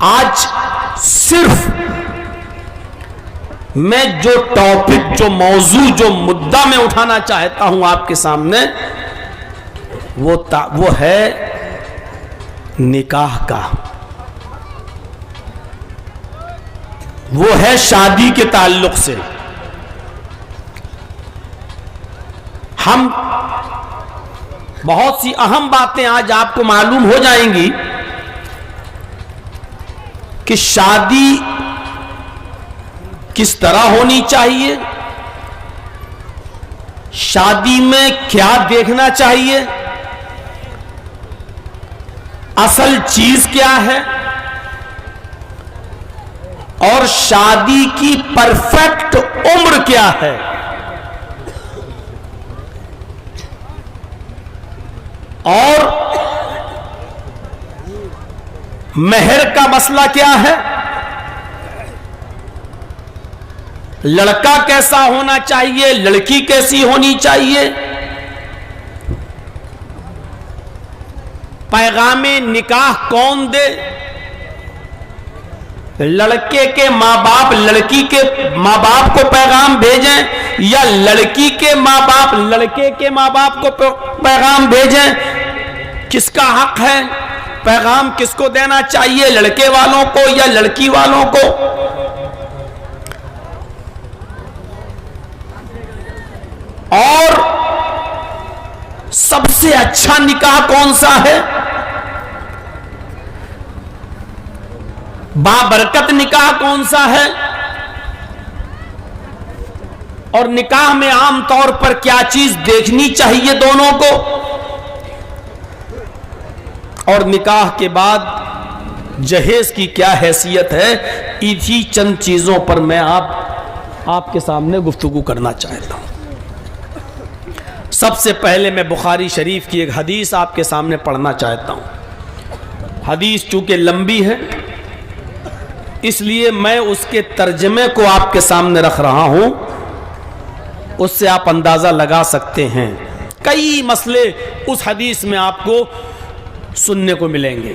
آج صرف میں جو ٹاپک، جو موضوع، جو مدعا میں اٹھانا چاہتا ہوں آپ کے سامنے، وہ ہے نکاح کا، وہ ہے شادی کے تعلق سے۔ ہم بہت سی اہم باتیں آج آپ کو معلوم ہو جائیں گی کہ شادی کس طرح ہونی چاہیے، شادی میں کیا دیکھنا چاہیے، اصل چیز کیا ہے، اور شادی کی پرفیکٹ عمر کیا ہے، اور مہر کا مسئلہ کیا ہے، لڑکا کیسا ہونا چاہیے، لڑکی کیسی ہونی چاہیے، پیغام نکاح کون دے، لڑکے کے ماں باپ لڑکی کے ماں باپ کو پیغام بھیجیں یا لڑکی کے ماں باپ لڑکے کے ماں باپ کو پیغام بھیجیں، کس کا حق ہے، پیغام کس کو دینا چاہیے، لڑکے والوں کو یا لڑکی والوں کو، اور سب سے اچھا نکاح کون سا ہے، بابرکت نکاح کون سا ہے، اور نکاح میں عام طور پر کیا چیز دیکھنی چاہیے دونوں کو، اور نکاح کے بعد جہیز کی کیا حیثیت ہے، اسی چند چیزوں پر میں آپ کے سامنے گفتگو کرنا چاہتا ہوں۔ سب سے پہلے میں بخاری شریف کی ایک حدیث آپ کے سامنے پڑھنا چاہتا ہوں۔ حدیث چونکہ لمبی ہے اس لیے میں اس کے ترجمے کو آپ کے سامنے رکھ رہا ہوں، اس سے آپ اندازہ لگا سکتے ہیں، کئی مسئلے اس حدیث میں آپ کو سننے کو ملیں گے۔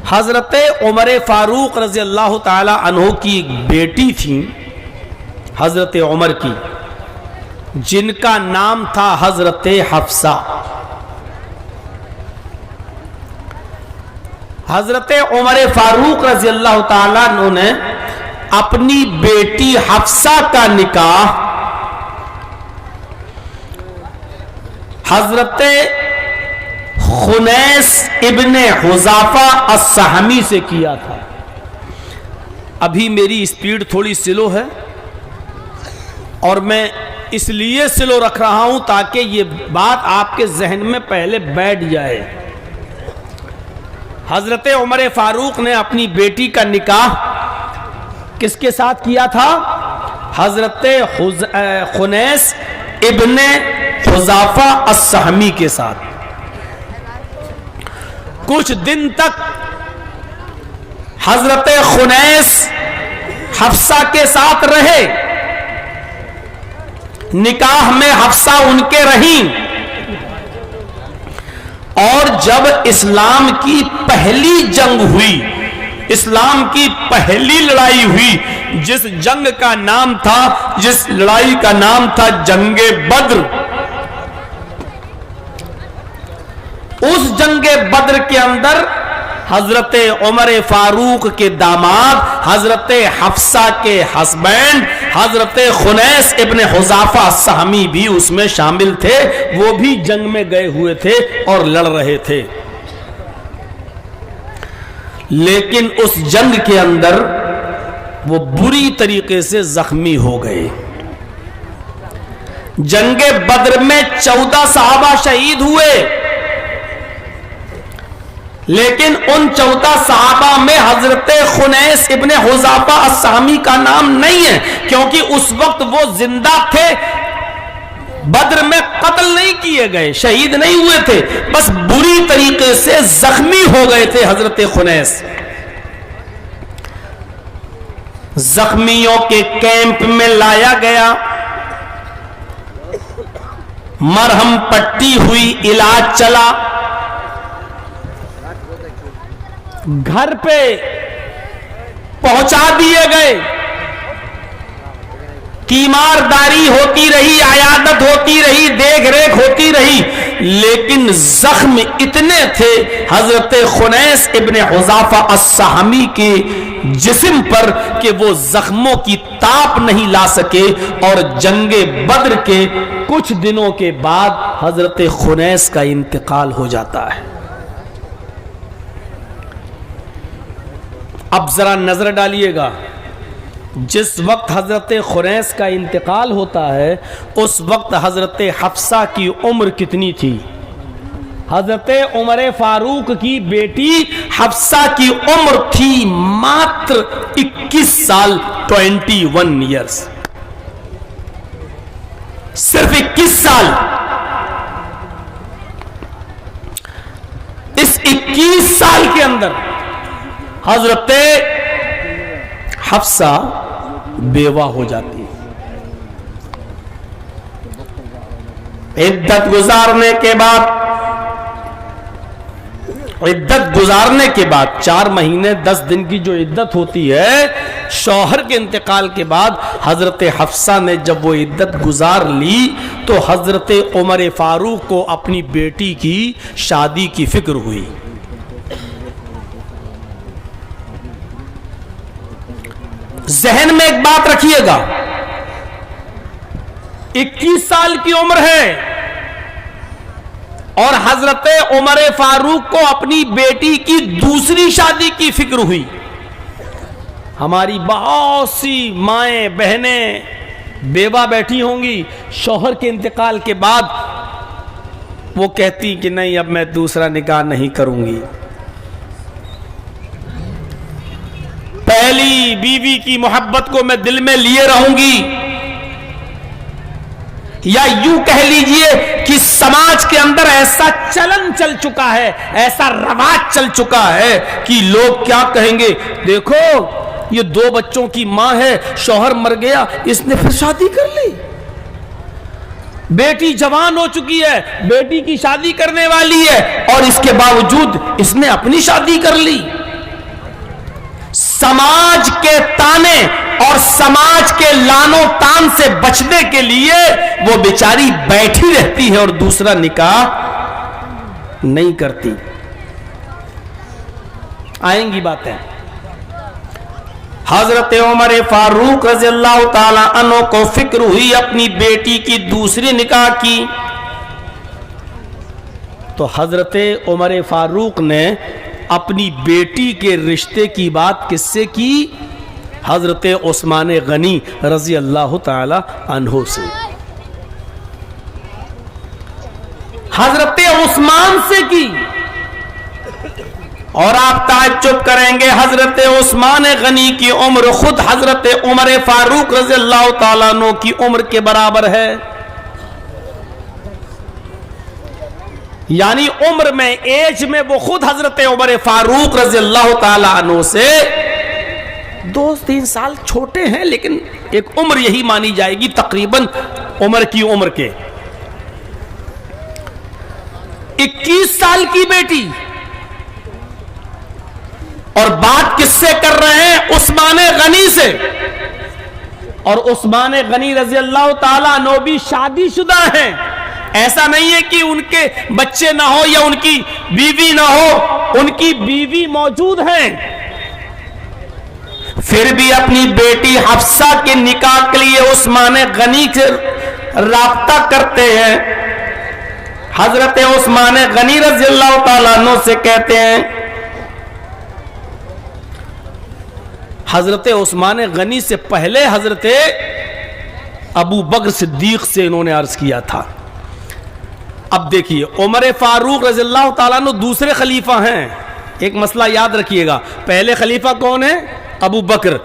حضرت عمر فاروق رضی اللہ تعالی عنہ کی ایک بیٹی تھی، حضرت عمر کی، جن کا نام تھا حضرت حفصہ۔ حضرت عمر فاروق رضی اللہ تعالیٰ عنہ نے اپنی بیٹی حفصہ کا نکاح حضرت خنیس ابن حذافہ السہمی سے کیا تھا۔ ابھی میری سپیڈ تھوڑی سلو ہے اور میں اس لیے سلو رکھ رہا ہوں تاکہ یہ بات آپ کے ذہن میں پہلے بیٹھ جائے۔ حضرت عمر فاروق نے اپنی بیٹی کا نکاح کس کے ساتھ کیا تھا؟ حضرت خنیس ابن حذافہ السہمی کے ساتھ۔ کچھ دن تک حضرت خنیس حفصہ کے ساتھ رہے، نکاح میں حفصہ ان کے رہیں، اور جب اسلام کی پہلی جنگ ہوئی، اسلام کی پہلی لڑائی ہوئی، جس جنگ کا نام تھا، جس لڑائی کا نام تھا جنگ بدر، اس جنگ بدر کے اندر حضرت عمر فاروق کے داماد، حضرت حفصہ کے ہسبینڈ، حضرت خنیس ابن حذافہ السہمی بھی اس میں شامل تھے، وہ بھی جنگ میں گئے ہوئے تھے اور لڑ رہے تھے۔ لیکن اس جنگ کے اندر وہ بری طریقے سے زخمی ہو گئے۔ جنگ بدر میں 14 صحابہ شہید ہوئے، لیکن ان 14 صحابہ میں حضرت خنیس ابن حذافہ السہمی کا نام نہیں ہے، کیونکہ اس وقت وہ زندہ تھے، بدر میں قتل نہیں کیے گئے، شہید نہیں ہوئے تھے، بس بری طریقے سے زخمی ہو گئے تھے حضرت خنیس۔ زخمیوں کے کیمپ میں لایا گیا، مرہم پٹی ہوئی، علاج چلا، گھر پہ پہنچا دیے گئے، تیمارداری ہوتی رہی، عیادت ہوتی رہی، دیکھ ریکھ ہوتی رہی، لیکن زخم اتنے تھے حضرت خنیس ابن حذافہ السہمی کے جسم پر کہ وہ زخموں کی تاپ نہیں لا سکے، اور جنگ بدر کے کچھ دنوں کے بعد حضرت خنیس کا انتقال ہو جاتا ہے۔ اب ذرا نظر ڈالیے گا، جس وقت حضرت خنیس کا انتقال ہوتا ہے اس وقت حضرت حفصہ کی عمر کتنی تھی؟ حضرت عمر فاروق کی بیٹی حفصہ کی عمر تھی ماتر 21 سال، 21 ایئرز، صرف 21 سال۔ اس 21 سال کے اندر حضرت حفصہ بیوہ ہو جاتی ہے۔ عدت گزارنے کے بعد 4 مہینے 10 دن کی جو عدت ہوتی ہے، شوہر کے انتقال کے بعد حضرت حفصہ نے جب وہ عدت گزار لی تو حضرت عمر فاروق کو اپنی بیٹی کی شادی کی فکر ہوئی۔ ذہن میں ایک بات رکھیے گا، 21 سال کی عمر ہے اور حضرت عمر فاروق کو اپنی بیٹی کی دوسری شادی کی فکر ہوئی۔ ہماری بہت سی مائیں بہنیں بیوہ بیٹھی ہوں گی، شوہر کے انتقال کے بعد وہ کہتی کہ نہیں اب میں دوسرا نکاح نہیں کروں گی، پہلی بیوی کی محبت کو میں دل میں لیے رہوں گی، یا یوں کہہ لیجئے کہ سماج کے اندر ایسا چلن چل چکا ہے، ایسا رواج چل چکا ہے کہ لوگ کیا کہیں گے، دیکھو یہ 2 بچوں کی ماں ہے، شوہر مر گیا اس نے پھر شادی کر لی، بیٹی جوان ہو چکی ہے، بیٹی کی شادی کرنے والی ہے اور اس کے باوجود اس نے اپنی شادی کر لی۔ سماج کے تانے اور سماج کے لانو تان سے بچنے کے لیے وہ بیچاری بیٹھی رہتی ہے اور دوسرا نکاح نہیں کرتی۔ آئیں گی باتیں۔ حضرت عمر فاروق رضی اللہ تعالی عنہ کو فکر ہوئی اپنی بیٹی کی دوسری نکاح کی، تو حضرت عمر فاروق نے اپنی بیٹی کے رشتے کی بات کس سے کی؟ حضرت عثمان غنی رضی اللہ تعالی عنہ سے۔ حضرت عثمان سے کی، اور آپ تعجب کریں گے حضرت عثمان غنی کی عمر خود حضرت عمر فاروق رضی اللہ تعالیٰ عنہ کی عمر کے برابر ہے، یعنی عمر میں ایج میں وہ خود حضرت عمر فاروق رضی اللہ تعالیٰ عنہ سے 2-3 سال چھوٹے ہیں، لیکن ایک عمر یہی مانی جائے گی تقریباً عمر کی عمر کے۔ 21 سال کی بیٹی، اور بات کس سے کر رہے ہیں؟ عثمان غنی سے، اور عثمان غنی رضی اللہ تعالیٰ عنہ بھی شادی شدہ ہیں، ایسا نہیں ہے کہ ان کے بچے نہ ہو یا ان کی بیوی نہ ہو، ان کی بیوی موجود ہیں، پھر بھی اپنی بیٹی حفصہ کے نکاح کے لیے عثمان غنی سے رابطہ کرتے ہیں۔ حضرت عثمان غنی رضی اللہ تعالیٰ عنہ سے کہتے ہیں، حضرت عثمان غنی سے پہلے حضرت ابو بکر صدیق سے انہوں نے عرض کیا تھا۔ اب دیکھیے عمر فاروق رضی اللہ تعالیٰ عنہ دوسرے خلیفہ ہیں، ایک مسئلہ یاد رکھیے گا، پہلے خلیفہ کون ہے؟ ابو بکر،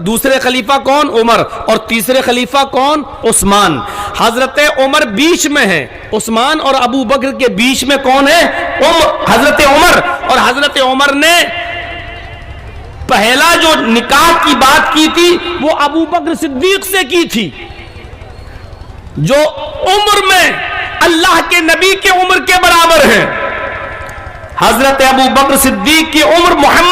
دوسرے خلیفہ کون؟ عمر، اور تیسرے خلیفہ کون؟ عثمان۔ حضرت عمر بیچ میں ہے، عثمان اور ابو بکر کے بیچ میں کون ہے؟ حضرت عمر، اور حضرت عمر نے پہلا جو نکاح کی بات کی تھی وہ ابو بکر صدیق سے کی تھی، جو عمر میں اللہ کے نبی کے عمر کے برابر ہے۔ حضرت ابو بکر صدیق کی عمر محمد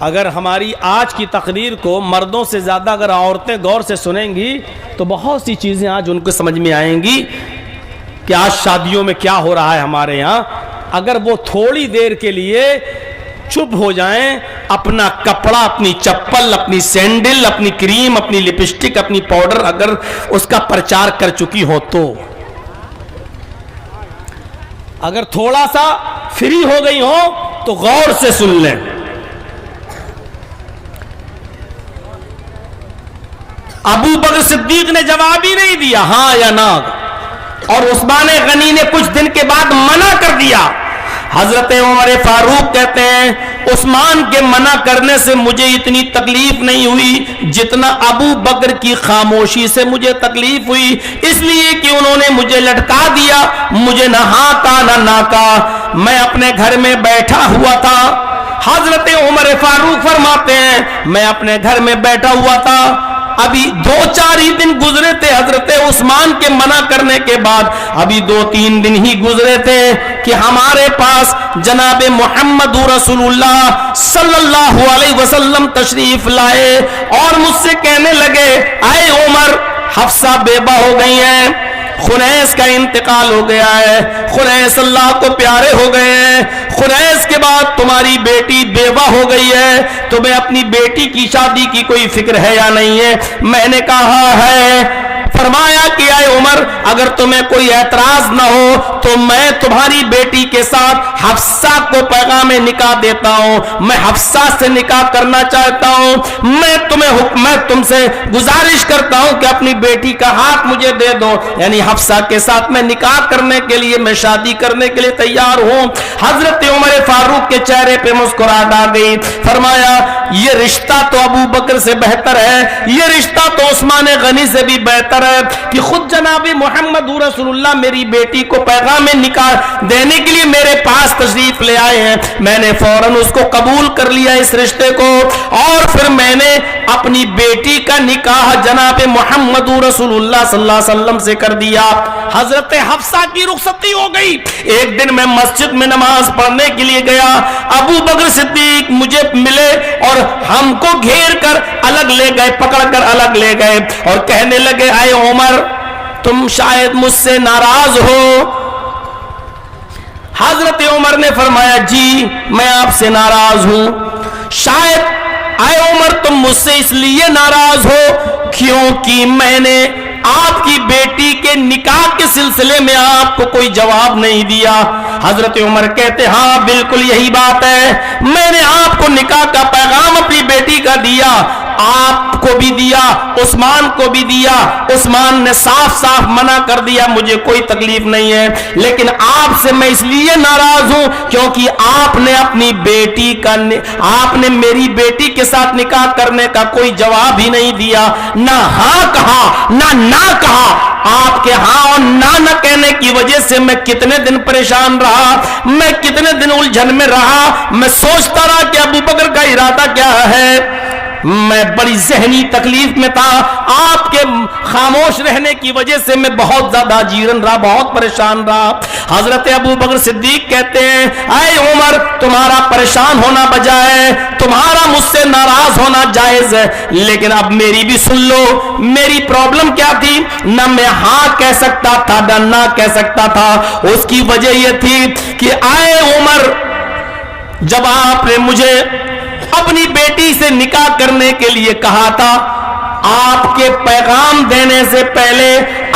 اگر ہماری آج کی تقریر کو مردوں سے زیادہ اگر عورتیں غور سے سنیں گی تو بہت سی چیزیں آج ان کو سمجھ میں آئیں گی کہ آج شادیوں میں کیا ہو رہا ہے ہمارے یہاں. اگر وہ تھوڑی دیر کے لیے چپ ہو جائیں, اپنا کپڑا, اپنی چپل, اپنی سینڈل, اپنی کریم, اپنی لپسٹک, اپنی پاؤڈر اگر اس کا پرچار کر چکی ہو تو, اگر تھوڑا سا فری ہو گئی ہو تو غور سے سن لیں. ابو بکر صدیق نے جواب ہی نہیں دیا ہاں یا نہ, اور عثمان غنی نے کچھ دن کے بعد منع کر دیا. حضرت عمر فاروق کہتے ہیں عثمان کے منع کرنے سے مجھے اتنی تکلیف نہیں ہوئی جتنا ابو بکر کی خاموشی سے مجھے تکلیف ہوئی, اس لیے کہ انہوں نے مجھے لٹکا دیا, مجھے نہ ہاں کہا نہ نہ کہا, میں اپنے گھر میں بیٹھا ہوا تھا. حضرت عمر فاروق فرماتے ہیں میں اپنے گھر میں بیٹھا ہوا تھا, ابھی 2-4 ہی دن گزرے تھے حضرت عثمان کے منع کرنے کے بعد, ابھی 2-3 دن ہی گزرے تھے کہ ہمارے پاس جناب محمد رسول اللہ صلی اللہ علیہ وسلم تشریف لائے اور مجھ سے کہنے لگے اے عمر, حفصہ بیوہ ہو گئی ہیں, خنیس کا انتقال ہو گیا ہے, خنیس اللہ کو پیارے ہو گئے ہیں, خنیس کے بعد تمہاری بیٹی بیوہ ہو گئی ہے, تمہیں اپنی بیٹی کی شادی کی کوئی فکر ہے یا نہیں ہے؟ میں نے کہا ہے. فرمایا کہ اے عمر اگر تمہیں کوئی اعتراض نہ ہو تو میں تمہاری بیٹی کے ساتھ حفصہ کو پیغام نکاح دیتا ہوں, میں حفصہ سے نکاح کرنا چاہتا ہوں, میں تم سے گزارش کرتا ہوں کہ اپنی بیٹی کا ہاتھ مجھے دے دو, یعنی حفصہ کے ساتھ میں نکاح کرنے کے لیے, میں شادی کرنے کے لیے تیار ہوں. حضرت عمر فاروق کے چہرے پہ مسکراہٹ آ گئی. فرمایا یہ رشتہ تو ابو بکر سے بہتر ہے, یہ رشتہ تو عثمان غنی سے بھی بہتر ہے کہ خود جناب محمد رسول اللہ میری بیٹی کو پیغام نکاح دینے کے لیے میرے پاس تشریف لے آئے ہیں. میں نے فوراً اس کو قبول کر لیا اس رشتے کو, اور پھر میں نے اپنی بیٹی کا نکاح جناب محمد رسول اللہ صلی اللہ علیہ وسلم سے کر دیا. حضرت حفصہ کی رخصتی ہو گئی. ایک دن میں مسجد میں نماز پڑھنے کے لیے گیا, ابو بکر صدیق مجھے ملے اور ہم کو گھیر کر الگ لے گئے, پکڑ کر الگ لے گئے اور کہنے لگے اے عمر تم شاید مجھ سے ناراض ہو. حضرت عمر نے فرمایا جی میں آپ سے ناراض ہوں. شاید اے عمر تم مجھ سے اس لیے ناراض ہو کیونکہ میں نے آپ کی بیٹی کے نکاح کے سلسلے میں آپ کو کوئی جواب نہیں دیا. حضرت عمر کہتے ہاں بالکل یہی بات ہے, میں نے آپ کو نکاح کا پیغام اپنی بیٹی کا دیا, آپ کو بھی دیا, عثمان کو بھی دیا. عثمان نے صاف صاف منع کر دیا مجھے کوئی تکلیف نہیں ہے, لیکن آپ سے میں اس لیے ناراض ہوں کیونکہ آپ نے اپنی بیٹی کا, آپ نے میری بیٹی کے ساتھ نکاح کرنے کا کوئی جواب ہی نہیں دیا, نہ ہاں کہا نہ کہا. آپ کے ہاں اور نہ کہنے کی وجہ سے میں کتنے دن پریشان رہا, میں کتنے دن الجھن میں رہا, میں سوچتا رہا کہ ابو بکر کا ارادہ کیا ہے, میں بڑی ذہنی تکلیف میں تھا. آپ کے خاموش رہنے کی وجہ سے میں بہت زیادہ جیرن رہا, بہت پریشان رہا. حضرت ابو بکر صدیق کہتے ہیں اے عمر تمہارا پریشان ہونا بجائے تمہارا مجھ سے ناراض ہونا جائز ہے, لیکن اب میری بھی سن لو. میری پرابلم کیا تھی, نہ میں ہاں کہہ سکتا تھا نہ نہ کہہ سکتا تھا. اس کی وجہ یہ تھی کہ اے عمر جب آپ نے مجھے اپنی بیٹی سے نکاح کرنے کے لیے کہا تھا, آپ کے پیغام دینے سے پہلے,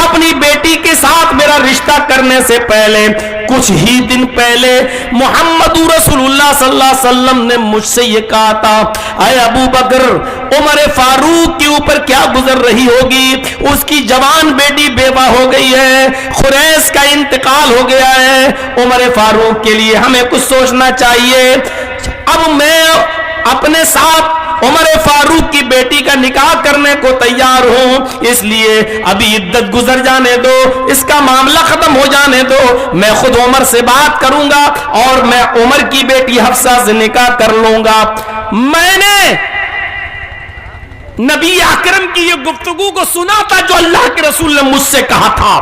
اپنی بیٹی کے ساتھ میرا رشتہ کرنے سے پہلے, کچھ ہی دن پہلے محمد رسول اللہ صلی اللہ علیہ وسلم نے مجھ سے یہ کہا تھا اے ابو بکر عمر فاروق کے اوپر کیا گزر رہی ہوگی, اس کی جوان بیٹی بیوہ ہو گئی ہے, خریس کا انتقال ہو گیا ہے, عمر فاروق کے لیے ہمیں کچھ سوچنا چاہیے. اب میں اپنے ساتھ عمر فاروق کی بیٹی کا نکاح کرنے کو تیار ہوں, اس لیے ابھی عدت گزر جانے دو, اس کا معاملہ ختم ہو جانے دو, میں خود عمر سے بات کروں گا اور میں عمر کی بیٹی حفصہ سے نکاح کر لوں گا. میں نے نبی اکرم کی یہ گفتگو کو سنا تھا جو اللہ کے رسول نے مجھ سے کہا تھا.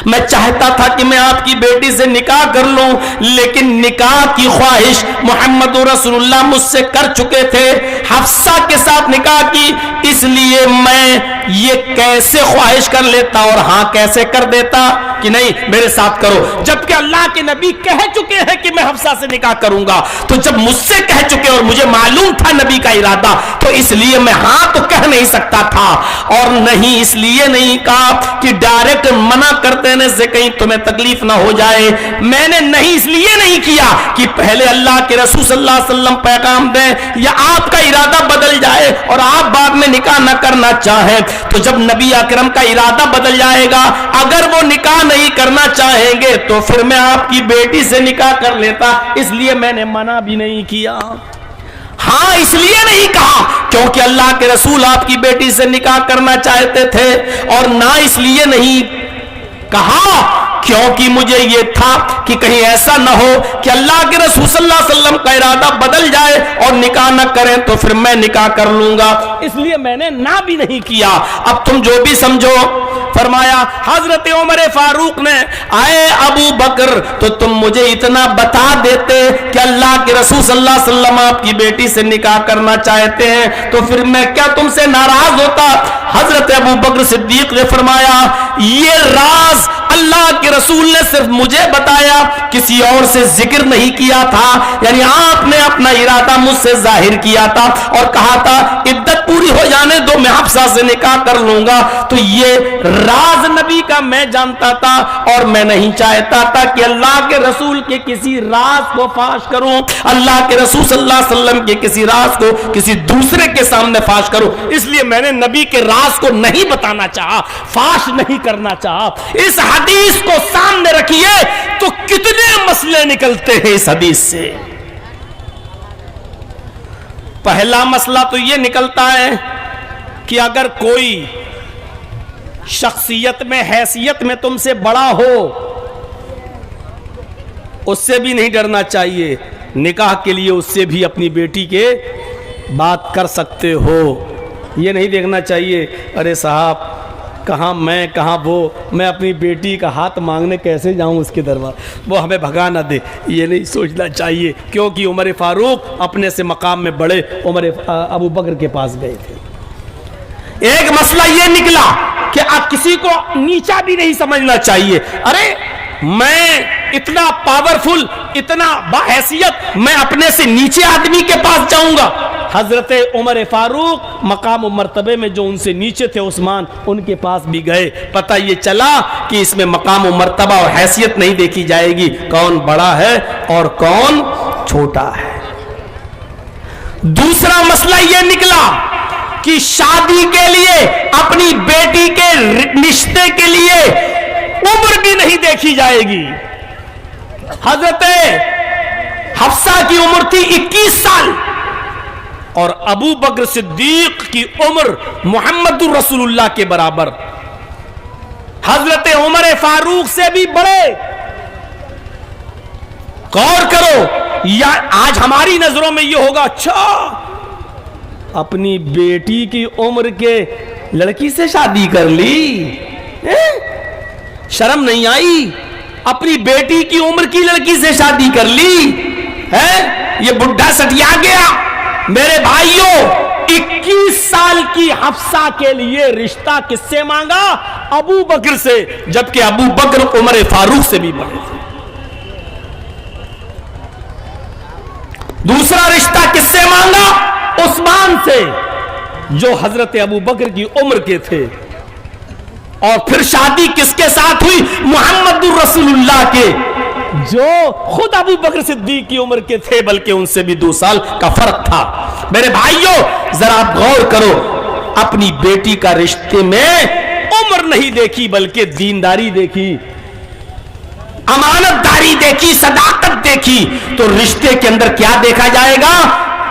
میں چاہتا تھا کہ میں آپ کی بیٹی سے نکاح کر لوں، لیکن نکاح کی خواہش محمد رسول اللہ مجھ سے کر چکے تھے، حفصہ کے ساتھ نکاح کی، اس لیے میں یہ کیسے خواہش کر لیتا اور ہاں کیسے کر دیتا کہ نہیں میرے ساتھ کرو، جبکہ اللہ کے نبی کہہ چکے ہیں کہ میں حفصہ سے نکاح کروں گا۔ تو جب مجھ سے کہہ چکے اور مجھے معلوم تھا نبی کا ارادہ، تو اس لیے میں ہاں تو کہہ نہیں سکتا تھا، اور نہیں اس لیے نہیں کہا کہ ڈائریکٹ منع کر دینے سے کہیں تمہیں تکلیف نہ ہو جائے، میں نے نہیں اس لیے نہیں کیا کہ پہلے اللہ کے رسول صلی اللہ علیہ وسلم پیغام دیں یا آپ کا ارادہ بدل جائے اور آپ بعد میں نکاح نہ کرنا چاہیں، تو جب نبی اکرم کا ارادہ بدل جائے گا، اگر وہ نکاح نہیں کرنا چاہیں گے تو پھر میں آپ کی بیٹی سے نکاح کر لیتا، اس لیے میں نے منع بھی نہیں کیا۔ ہاں اس لیے نہیں کہا کیونکہ اللہ کے رسول آپ کی بیٹی سے نکاح کرنا چاہتے تھے، اور نہ اس لیے نہیں کہا کیونکہ مجھے یہ تھا کہ کہیں ایسا نہ ہو کہ اللہ کے رسول صلی اللہ علیہ وسلم کا ارادہ بدل جائے اور نکاح نہ کریں تو پھر میں نکاح کر لوں گا، اس لیے میں نے نہ بھی نہیں کیا۔ اب تم جو بھی سمجھو۔ فرمایا حضرت عمر فاروق نے، آئے ابو بکر تو تم مجھے اتنا بتا دیتے کہ اللہ کے رسول صلی اللہ علیہ وسلم آپ کی بیٹی سے نکاح کرنا چاہتے ہیں تو پھر میں کیا تم سے ناراض ہوتا؟ حضرت ابو بکر صدیق نے فرمایا یہ راز اللہ کے رسول نے صرف مجھے بتایا، کسی اور سے ذکر نہیں کیا تھا، یعنی آپ نے اپنا ارادہ مجھ سے ظاہر کیا تھا اور کہا تھا عدت پوری ہو جانے دو میں حفصہ سے نکاح کر لوں گا، تو یہ راز نبی کا میں جانتا تھا اور میں نہیں چاہتا تھا کہ اللہ کے رسول کے کسی راز کو فاش کروں، اللہ کے رسول صلی اللہ علیہ وسلم کے کسی راز کو کسی دوسرے کے سامنے فاش کروں، اس لیے میں نے نبی کے راز کو نہیں بتانا چاہا، فاش نہیں کرنا چاہا۔ اس حدیث کو سامنے رکھیے تو کتنے مسئلے نکلتے ہیں اس حدیث سے۔ پہلا مسئلہ تو یہ نکلتا ہے کہ اگر کوئی شخصیت میں حیثیت میں تم سے بڑا ہو اس سے بھی نہیں ڈرنا چاہیے، نکاح کے لیے اس سے بھی اپنی بیٹی کے بات کر سکتے ہو، یہ نہیں دیکھنا چاہیے ارے صاحب کہاں میں کہاں وہ، میں اپنی بیٹی کا ہاتھ مانگنے کیسے جاؤں اس کے دربار، وہ ہمیں بھگا نہ دے، یہ نہیں سوچنا چاہیے، کیونکہ عمر فاروق اپنے سے مقام میں بڑے عمر ابو بکر کے پاس گئے تھے۔ ایک مسئلہ یہ نکلا کہ اب کسی کو نیچا بھی نہیں سمجھنا چاہیے، ارے میں اتنا پاورفل اتنا باحیثیت میں اپنے سے نیچے آدمی کے پاس جاؤں گا۔ حضرت عمر فاروق مقام و مرتبے میں جو ان سے نیچے تھے عثمان ان کے پاس بھی گئے، پتہ یہ چلا کہ اس میں مقام و مرتبہ اور حیثیت نہیں دیکھی جائے گی، کون بڑا ہے اور کون چھوٹا ہے۔ دوسرا مسئلہ یہ نکلا کہ شادی کے لیے اپنی بیٹی کے رشتے کے لیے عمر بھی نہیں دیکھی جائے گی۔ حضرت حفصہ کی عمر تھی 21 سال اور ابو بکر صدیق کی عمر محمد رسول اللہ کے برابر، حضرت عمر فاروق سے بھی بڑے۔ غور کرو، یا آج ہماری نظروں میں یہ ہوگا اچھا اپنی بیٹی کی عمر کے لڑکی سے شادی کر لی، شرم نہیں آئی؟ اپنی بیٹی کی عمر کی لڑکی سے شادی کر لی ہے، یہ بڈھا سٹیا گیا۔ میرے بھائیوں 21 سال کی حفصہ کے لیے رشتہ کس سے مانگا؟ ابو بکر سے، جبکہ ابو بکر عمر فاروق سے بھی بڑے تھے۔ دوسرا رشتہ کس سے مانگا؟ عثمان سے، جو حضرت ابو بکر کی عمر کے تھے۔ اور پھر شادی کس کے ساتھ ہوئی؟ محمد رسول اللہ کے، جو خود ابو بکر صدیق کی عمر کے تھے، بلکہ ان سے بھی 2 سال کا فرق تھا۔ میرے بھائیوں ذرا آپ غور کرو، اپنی بیٹی کا رشتے میں عمر نہیں دیکھی بلکہ دینداری دیکھی، امانت داری دیکھی، صداقت دیکھی، تو رشتے کے اندر کیا دیکھا جائے گا؟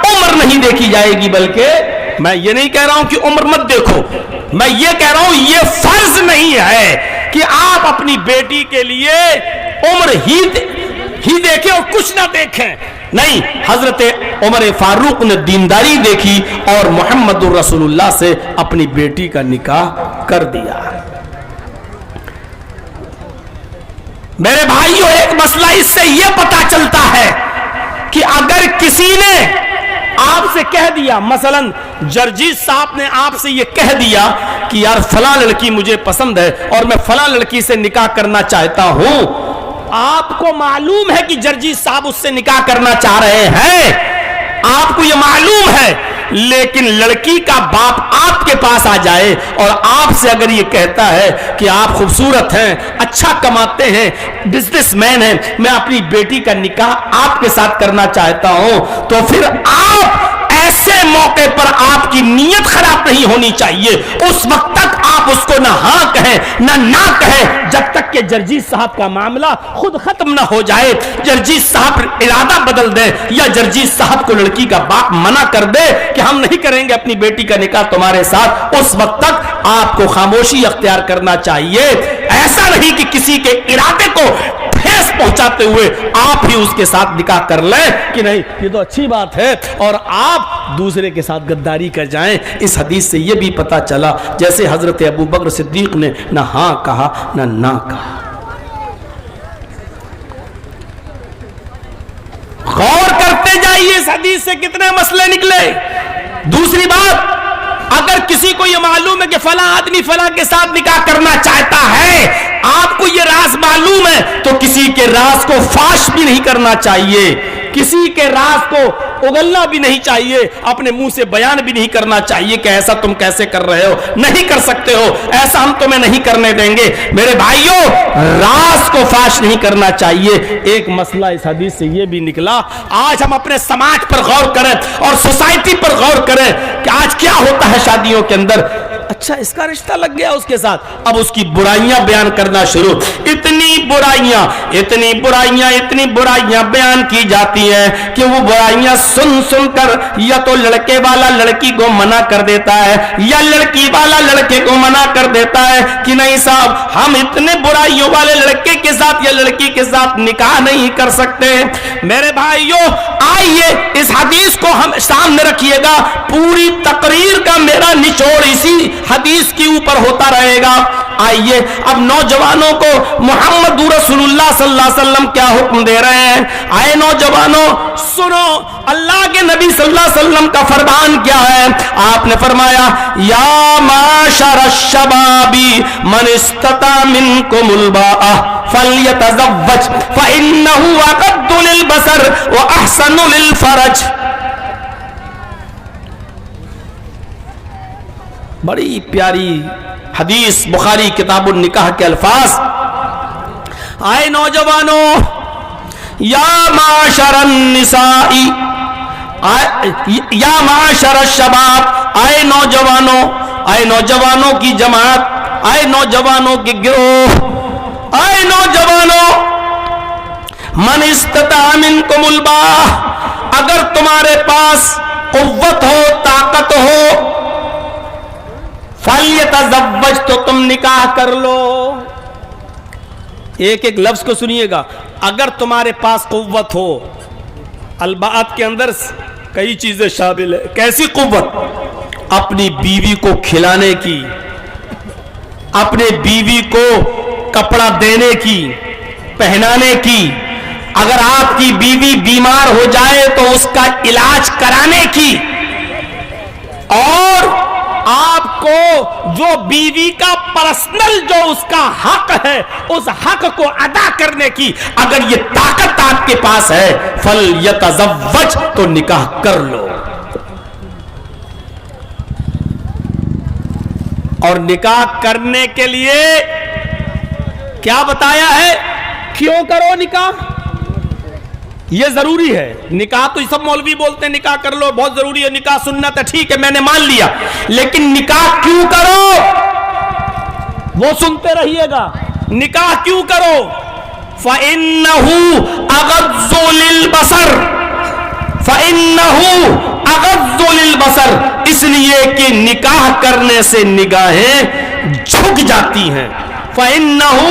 عمر نہیں دیکھی جائے گی، بلکہ میں یہ نہیں کہہ رہا ہوں کہ عمر مت دیکھو، میں یہ کہہ رہا ہوں یہ فرض نہیں ہے کہ آپ اپنی بیٹی کے لیے عمر ہی دیکھیں اور کچھ نہ دیکھیں، نہیں، حضرت عمر فاروق نے دینداری دیکھی اور محمد رسول اللہ سے اپنی بیٹی کا نکاح کر دیا۔ میرے بھائیوں ایک مسئلہ اس سے یہ پتا چلتا ہے کہ اگر کسی نے آپ سے کہہ دیا، مثلا جرجیت صاحب نے آپ سے یہ کہہ دیا کہ یار فلاں لڑکی مجھے پسند ہے اور میں فلاں لڑکی سے نکاح کرنا چاہتا ہوں، آپ کو معلوم ہے کہ جرجیت صاحب اس سے نکاح کرنا چاہ رہے ہیں، آپ کو یہ معلوم ہے، لیکن لڑکی کا باپ آپ کے پاس آ جائے اور آپ سے اگر یہ کہتا ہے کہ آپ خوبصورت ہیں، اچھا کماتے ہیں، بزنس مین ہیں، میں اپنی بیٹی کا نکاح آپ کے ساتھ کرنا چاہتا ہوں، تو پھر آپ ایسے موقع پر آپ کی نیت خراب نہیں ہونی چاہیے، اس وقت تک آپ اس کو نہ ہاں کہیں نہ کہیں جب تک کہ جرجیت صاحب کا معاملہ خود ختم نہ ہو جائے، جرجیت صاحب ارادہ بدل دیں یا جرجیت صاحب کو لڑکی کا باپ منع کر دے کہ ہم نہیں کریں گے اپنی بیٹی کا نکاح تمہارے ساتھ، اس وقت تک آپ کو خاموشی اختیار کرنا چاہیے۔ ایسا نہیں کہ کسی کے ارادے کو ٹھیس پہنچاتے ہوئے آپ ہی اس کے ساتھ نکاح کر لیں کہ نہیں یہ تو اچھی بات ہے اور آپ دوسرے کے ساتھ غداری کر جائیں۔ اس حدیث سے یہ بھی پتا چلا جیسے حضرت ابو بکر صدیق نے نہ ہاں کہا نہ کہا۔ غور کرتے جائیے اس حدیث سے کتنے مسئلے نکلے۔ دوسری بات، اگر کسی کو یہ معلوم ہے کہ فلاں آدمی فلاں کے ساتھ نکاح کرنا چاہتا ہے، آپ کو یہ راز معلوم ہے تو کسی کے راز کو فاش بھی نہیں کرنا چاہیے، کسی کے راز کو اگلنا بھی نہیں چاہیے، اپنے منہ سے بیان بھی نہیں کرنا چاہیے کہ ایسا تم کیسے کر رہے ہو، نہیں کر سکتے ہو، ایسا ہم تمہیں نہیں کرنے دیں گے۔ میرے بھائیوں، راز کو فاش نہیں کرنا چاہیے۔ ایک مسئلہ اس حدیث سے یہ بھی نکلا، آج ہم اپنے سماج پر غور کریں اور سوسائٹی پر غور کریں کہ آج کیا ہوتا ہے شادیوں کے اندر۔ اچھا اس کا رشتہ لگ گیا اس کے ساتھ، اب اس کی برائیاں بیان کرنا شروع، اتنی برائیاں بیان کی جاتی ہیں کہ وہ برائیاں سن کر یا تو لڑکے والا لڑکی کو منع کر دیتا ہے یا لڑکی والا لڑکے کو منع کر دیتا ہے کہ نہیں صاحب ہم اتنے برائیوں والے لڑکے کے ساتھ یا لڑکی کے ساتھ نکاح نہیں کر سکتے۔ میرے بھائیوں آئیے اس حدیث کو ہم سامنے رکھیے گا، پوری تقریر کا میرا نچوڑ اسی حدیث کے اوپر ہوتا رہے گا۔ آئیے اب نوجوانوں کو محمد رسول اللہ صلی اللہ علیہ وسلم کیا حکم دے رہے ہیں۔ آئے نوجوانوں سنو، اللہ کے نبی صلی اللہ علیہ وسلم کا فرمان کیا ہے؟ آپ نے فرمایا یا معاشر الشباب من استطاع منکم الباءۃ فلیتزوج فإنہ اغض للبصر واحسن للفرج۔ بڑی پیاری حدیث، بخاری کتاب النکاح کے الفاظ۔ آئے نوجوانوں، یا معاشر النساء، یا معاشر الشباب، آئے نوجوانوں کی جماعت، آئے نوجوانوں کے گروہ، آئے نوجوانوں، من استطاع منکم الباءۃ، اگر تمہارے پاس قوت ہو، طاقت ہو، فَلْيَتَزَوَّجْ، تو تم نکاح کر لو۔ ایک ایک لفظ کو سنیے گا، اگر تمہارے پاس قوت ہو، الباءت کے اندر کئی چیزیں شامل ہیں۔ کیسی قوت؟ اپنی بیوی کو کھلانے کی، اپنے بیوی کو کپڑا دینے کی، پہنانے کی، اگر آپ کی بیوی بیمار ہو جائے تو اس کا علاج کرانے کی، اور آپ کو جو بیوی کا پرسنل جو اس کا حق ہے اس حق کو ادا کرنے کی اگر یہ طاقت آپ کے پاس ہے، فَلْيَتَزَوَّجْ، تو نکاح کر لو۔ اور نکاح کرنے کے لیے کیا بتایا ہے؟ کیوں کرو نکاح؟ یہ ضروری ہے۔ نکاح تو سب مولوی بولتے ہیں نکاح کر لو، بہت ضروری ہے، نکاح سنت ہے، ٹھیک ہے میں نے مان لیا، لیکن نکاح کیوں کرو وہ سنتے رہیے گا۔ نکاح کیوں کرو؟ فَإِنَّهُ أَغَضُّ لِلْبَصَرِ، فَإِنَّهُ أَغَضُّ لِلْبَصَرِ، اس لیے کہ نکاح کرنے سے نگاہیں جھک جاتی ہیں۔ فَإِنَّهُ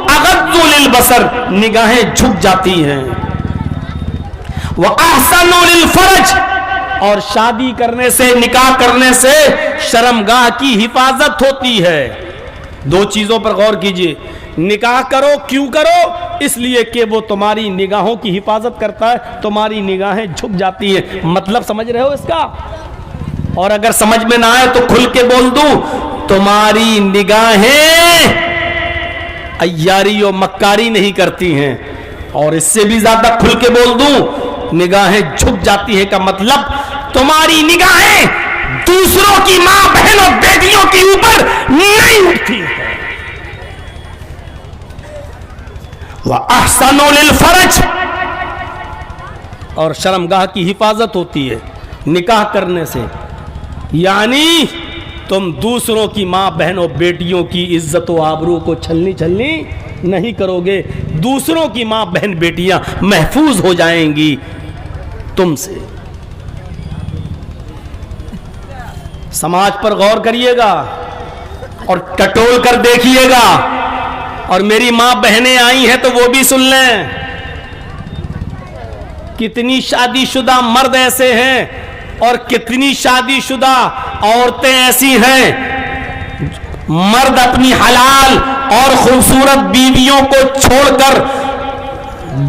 أَغَضُّ لِلْبَصَرِ، نگاہیں جھک جاتی ہیں۔ وَأَحْسَنُ لِلْفَرْجِ، اور شادی کرنے سے، نکاح کرنے سے شرمگاہ کی حفاظت ہوتی ہے۔ دو چیزوں پر غور کیجئے، نکاح کرو کیوں کرو؟ اس لیے کہ وہ تمہاری نگاہوں کی حفاظت کرتا ہے, تمہاری نگاہیں جھک جاتی ہیں. مطلب سمجھ رہے ہو اس کا؟ اور اگر سمجھ میں نہ آئے تو کھل کے بول دوں, تمہاری نگاہیں عیاری و مکاری نہیں کرتی ہیں. اور اس سے بھی زیادہ کھل کے بول دوں, نگاہیں جھک جاتی ہیں کا مطلب تمہاری نگاہیں دوسروں کی ماں بہن اور بیٹیوں کے اوپر نہیں اٹھتی ہیں. وَأَحْسَنُوا لِلْفَرْجِ, اور شرمگاہ کی حفاظت ہوتی ہے نکاح کرنے سے. یعنی تم دوسروں کی ماں بہن اور بیٹیوں کی عزت و آبرو کو چھلنی نہیں کرو گے. دوسروں کی ماں بہن بیٹیاں محفوظ ہو جائیں گی تم سے. سماج پر غور کریے گا اور ٹٹول کر دیکھیے گا, اور میری ماں بہنیں آئی ہیں تو وہ بھی سن لیں. کتنی شادی شدہ مرد ایسے ہیں اور کتنی شادی شدہ عورتیں ایسی ہیں, مرد اپنی حلال اور خوبصورت بیویوں کو چھوڑ کر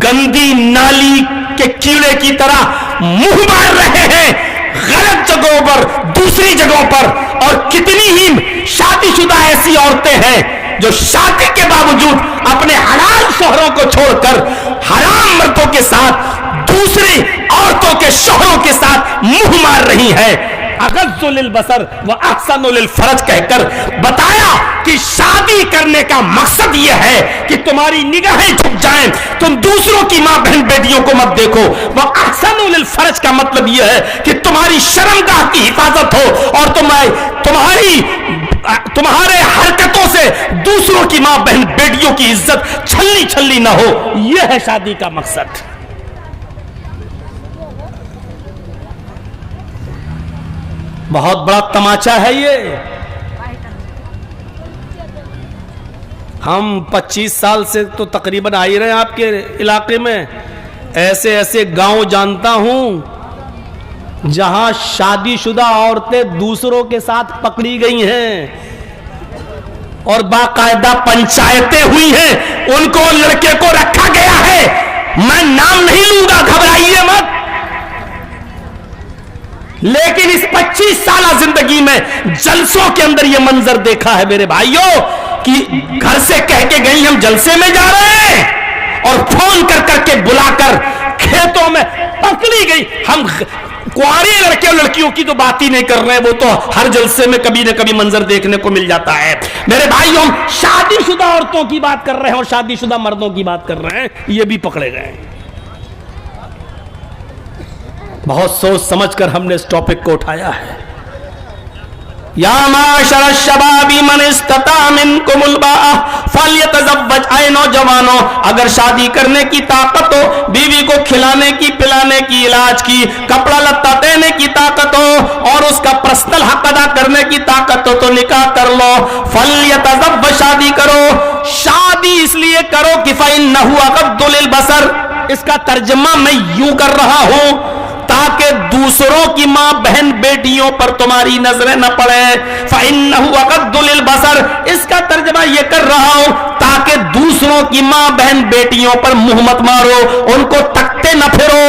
گندی نالی کے کیڑے کی طرح منہ مار رہے ہیں غلط جگہوں پر, دوسری جگہوں پر. اور کتنی ہی شادی شدہ ایسی عورتیں ہیں جو شادی کے باوجود اپنے حلال شوہروں کو چھوڑ کر حرام مردوں کے ساتھ دوسری عورتوں کے شوہروں کے ساتھ منہ مار رہی ہیں. اغض للبصر واحسن للفرج کہہ کر بتایا کہ شادی کرنے کا مقصد یہ ہے کہ تمہاری نگاہیں جھک جائیں, تم دوسروں کی ماں بہن بیٹیوں کو مت دیکھو. واحسن للفرج کا مطلب یہ ہے کہ تمہاری شرمگاہ کی حفاظت ہو اور تمہارے حرکتوں سے دوسروں کی ماں بہن بیٹیوں کی عزت چھلنی نہ ہو. یہ ہے شادی کا مقصد. بہت بڑا تماچا ہے یہ. ہم 25 سال سے تو تقریباً آ ہی رہے ہیں آپ کے علاقے میں. ایسے گاؤں جانتا ہوں جہاں شادی شدہ عورتیں دوسروں کے ساتھ پکڑی گئی ہیں اور باقاعدہ پنچایتیں ہوئی ہیں, ان کو لڑکے کو رکھا گیا ہے. میں نام نہیں لوں گا, گھبرائیے مت. لیکن اس 25 سالہ زندگی میں جلسوں کے اندر یہ منظر دیکھا ہے میرے بھائیوں کہ گھر سے کہہ کے گئی ہم جلسے میں جا رہے ہیں, اور فون کر کے بلا کر کھیتوں میں پکڑی گئی. ہم کنوارے لڑکے اور لڑکیوں کی تو بات ہی نہیں کر رہے, وہ تو ہر جلسے میں کبھی نہ کبھی منظر دیکھنے کو مل جاتا ہے. میرے بھائیوں, ہم شادی شدہ عورتوں کی بات کر رہے ہیں اور شادی شدہ مردوں کی بات کر رہے ہیں, یہ بھی پکڑے گئے. بہت سوچ سمجھ کر ہم نے اس ٹاپک کو اٹھایا ہے. یا معاشر الشباب من استطاع منکم الباء فلیتزوج. اے نوجوانوں, اگر شادی کرنے کی طاقت ہو, بیوی کو کھلانے کی, پلانے کی, علاج کی, کپڑا لتا دینے کی طاقت ہو اور اس کا پرسنل حق ادا کرنے کی طاقت ہو تو نکاح کر لو. فلیتزوج, شادی کرو. شادی اس لیے کرو کہ فإنہ اغض للبصر. اس کا ترجمہ میں یوں کر رہا ہوں تاکہ دوسروں کی ماں بہن بیٹیوں پر تمہاری نظریں نہ پڑیں. فإنہ اغض للبصر, اس کا ترجمہ یہ کر رہا ہوں تاکہ دوسروں کی ماں بہن بیٹیوں پر منہ مت مارو, ان کو تکتے نہ پھرو,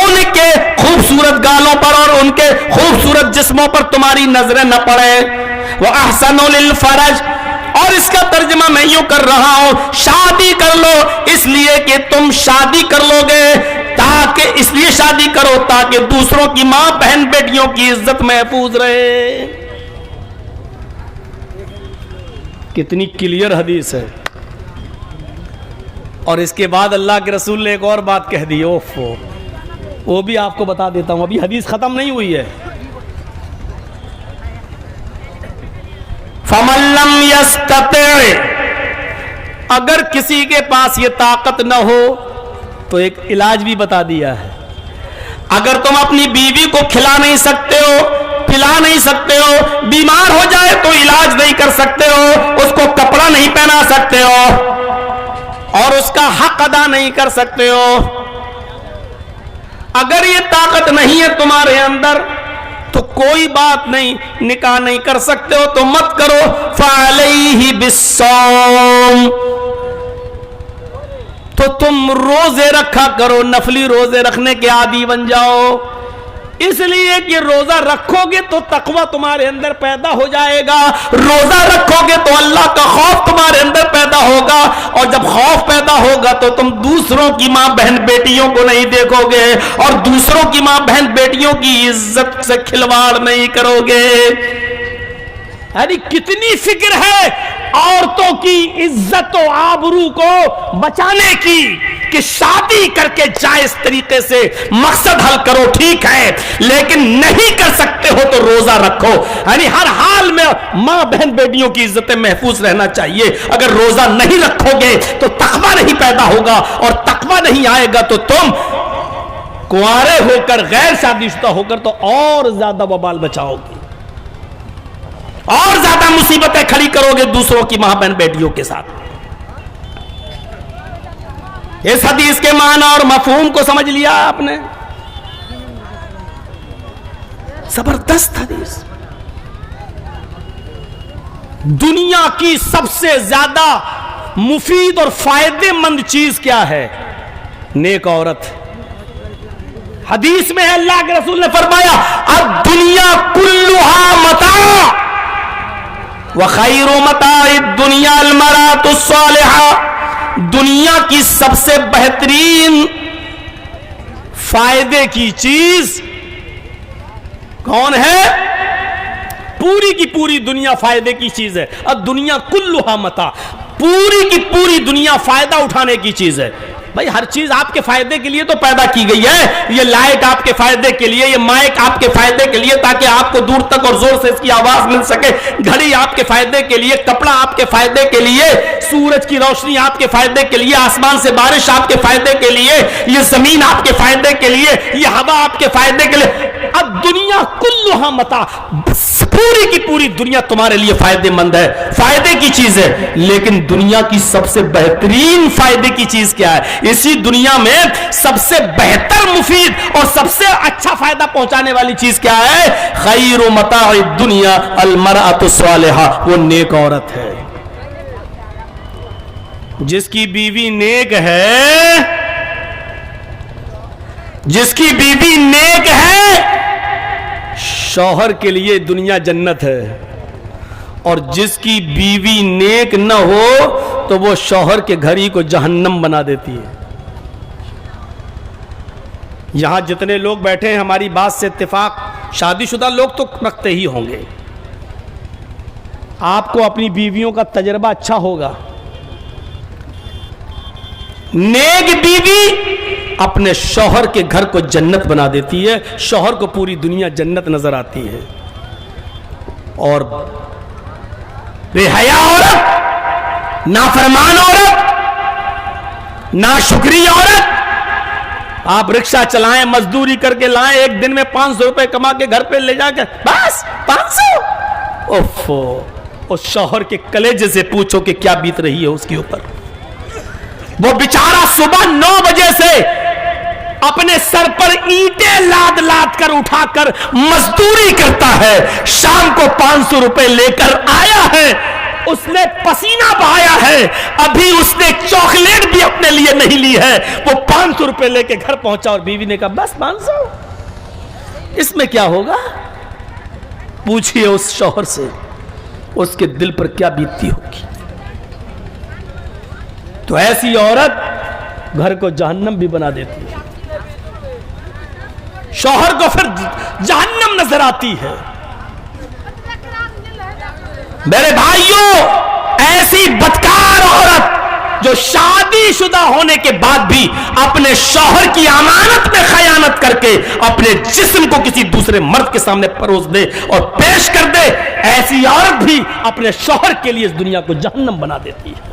ان کے خوبصورت گالوں پر اور ان کے خوبصورت جسموں پر تمہاری نظریں نہ پڑیں. وأحسنوا للفرج, اور اس کا ترجمہ میں یوں کر رہا ہوں شادی کر لو اس لیے کہ تم شادی کر لو گے, تاکہ اس لیے شادی کرو تاکہ دوسروں کی ماں بہن بیٹیوں کی عزت محفوظ رہے. کتنی کلیئر حدیث ہے. اور اس کے بعد اللہ کے رسول نے ایک اور بات کہہ دی, اوفو, وہ بھی آپ کو بتا دیتا ہوں, ابھی حدیث ختم نہیں ہوئی ہے. فَمَن لَّمْ يَسْتَطِعْ, اگر کسی کے پاس یہ طاقت نہ ہو تو ایک علاج بھی بتا دیا ہے. اگر تم اپنی بیوی کو کھلا نہیں سکتے ہو, پلا نہیں سکتے ہو, بیمار ہو جائے تو علاج نہیں کر سکتے ہو, اس کو کپڑا نہیں پہنا سکتے ہو اور اس کا حق ادا نہیں کر سکتے ہو, اگر یہ طاقت نہیں ہے تمہارے اندر تو کوئی بات نہیں, نکاح نہیں کر سکتے ہو تو مت کرو. فَعَلَيْهِ بِالصَّوْمِ, تو تم روزے رکھا کرو, نفلی روزے رکھنے کے عادی بن جاؤ. اس لیے کہ روزہ رکھو گے تو تقوی تمہارے اندر پیدا ہو جائے گا, روزہ رکھو گے تو اللہ کا خوف تمہارے اندر پیدا ہوگا, اور جب خوف پیدا ہوگا تو تم دوسروں کی ماں بہن بیٹیوں کو نہیں دیکھو گے, اور دوسروں کی ماں بہن بیٹیوں کی عزت سے کھلواڑ نہیں کرو گے. یعنی کتنی فکر ہے عورتوں کی عزت و آبرو کو بچانے کی کہ شادی کر کے جائز طریقے سے مقصد حل کرو, ٹھیک ہے, لیکن نہیں کر سکتے ہو تو روزہ رکھو. یعنی ہر حال میں ماں بہن بیٹیوں کی عزتیں محفوظ رہنا چاہیے. اگر روزہ نہیں رکھو گے تو تقویٰ نہیں پیدا ہوگا, اور تقویٰ نہیں آئے گا تو تم کنوارے ہو کر, غیر شادی شدہ ہو کر تو اور زیادہ وبال بچاؤ گے, اور زیادہ مصیبتیں کھڑی کرو گے دوسروں کی ماں بہن بیٹیوں کے ساتھ. اس حدیث کے معنی اور مفہوم کو سمجھ لیا آپ نے؟ زبردست حدیث. دنیا کی سب سے زیادہ مفید اور فائدے مند چیز کیا ہے؟ نیک عورت. حدیث میں ہے اللہ کے رسول نے فرمایا الدنیا کلھا متاع وخیر متاع الدنیا المرأۃ الصالحہ. دنیا کی سب سے بہترین فائدے کی چیز کون ہے؟ پوری کی پوری دنیا فائدے کی چیز ہے. اب دنیا کلھا متاع, پوری کی پوری دنیا فائدہ اٹھانے کی چیز ہے. بھائی ہر چیز آپ کے فائدے کے لیے تو پیدا کی گئی ہے. یہ لائٹ آپ کے فائدے کے لیے, یہ مائک آپ کے فائدے کے لیے تاکہ آپ کو دور تک اور زور سے اس کی آواز مل سکے, گھڑی آپ کے فائدے کے لیے, کپڑا آپ کے فائدے کے لیے, سورج کی روشنی آپ کے فائدے کے لیے, آسمان سے بارش آپ کے فائدے کے لیے, یہ زمین آپ کے فائدے کے لیے, یہ ہوا آپ کے فائدے کے لیے. اب دنیا کلھا متاع, پوری کی پوری دنیا تمہارے لیے فائدے مند ہے, فائدے کی چیز ہے. لیکن دنیا کی سب سے بہترین فائدے کی چیز کیا ہے؟ اسی دنیا میں سب سے بہتر, مفید اور سب سے اچھا فائدہ پہنچانے والی چیز کیا ہے؟ خیر متاع الدنیا المرأۃ الصالحہ, وہ نیک عورت ہے. جس کی بیوی نیک ہے, جس کی بیوی نیک ہے, شوہر کے لیے دنیا جنت ہے. اور جس کی بیوی نیک نہ ہو تو وہ شوہر کے گھر ہی کو جہنم بنا دیتی ہے. یہاں جتنے لوگ بیٹھے ہیں ہماری بات سے اتفاق شادی شدہ لوگ تو رکھتے ہی ہوں گے. آپ کو اپنی بیویوں کا تجربہ اچھا ہوگا. نیک بیوی اپنے شوہر کے گھر کو جنت بنا دیتی ہے, شوہر کو پوری دنیا جنت نظر آتی ہے. اور بے حیا عورت, نافرمان عورت, ناشکری عورت, آپ رکشہ چلائیں, مزدوری کر کے لائیں, ایک دن میں 500 روپے کما کے گھر پہ لے جا کے بس 500. اوفو, اس شوہر کے کلیجے سے پوچھو کہ کیا بیت رہی ہے اس کے اوپر. وہ بیچارہ صبح 9 بجے سے اپنے سر پر اینٹیں لاد لاد کر اٹھا کر مزدوری کرتا ہے, شام کو 500 روپے لے کر آیا ہے, اس نے پسینہ بہایا ہے, ابھی اس نے چاکلیٹ بھی اپنے لیے نہیں لی ہے, وہ 500 روپے لے کے گھر پہنچا اور بیوی نے کہا بس 500. اس میں کیا ہوگا؟ پوچھئے اس شوہر سے اس کے دل پر کیا بیتتی ہوگی. تو ایسی عورت گھر کو جہنم بھی بنا دیتی ہے, شوہر کو پھر جہنم نظر آتی ہے. میرے بھائیوں, ایسی بدکار عورت جو شادی شدہ ہونے کے بعد بھی اپنے شوہر کی امانت میں خیانت کر کے اپنے جسم کو کسی دوسرے مرد کے سامنے پروس دے اور پیش کر دے, ایسی عورت بھی اپنے شوہر کے لیے اس دنیا کو جہنم بنا دیتی ہے.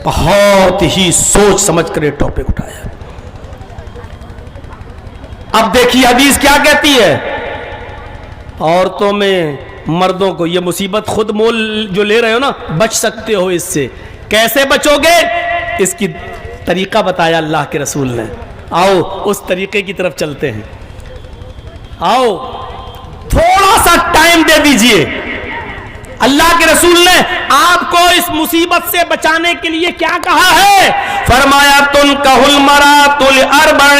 بہت ہی سوچ سمجھ کر یہ ٹاپک اٹھایا. اب دیکھیے حدیث کیا کہتی ہے. عورتوں میں مردوں کو یہ مصیبت خود مول جو لے رہے ہو نا, بچ سکتے ہو اس سے. کیسے بچو گے؟ اس کی طریقہ بتایا اللہ کے رسول نے. آؤ اس طریقے کی طرف چلتے ہیں. آؤ تھوڑا سا ٹائم دے دیجئے, اللہ کے رسول نے آپ کو اس مصیبت سے بچانے کے لیے کیا کہا ہے؟ فرمایا تنکح المرأۃ لأربع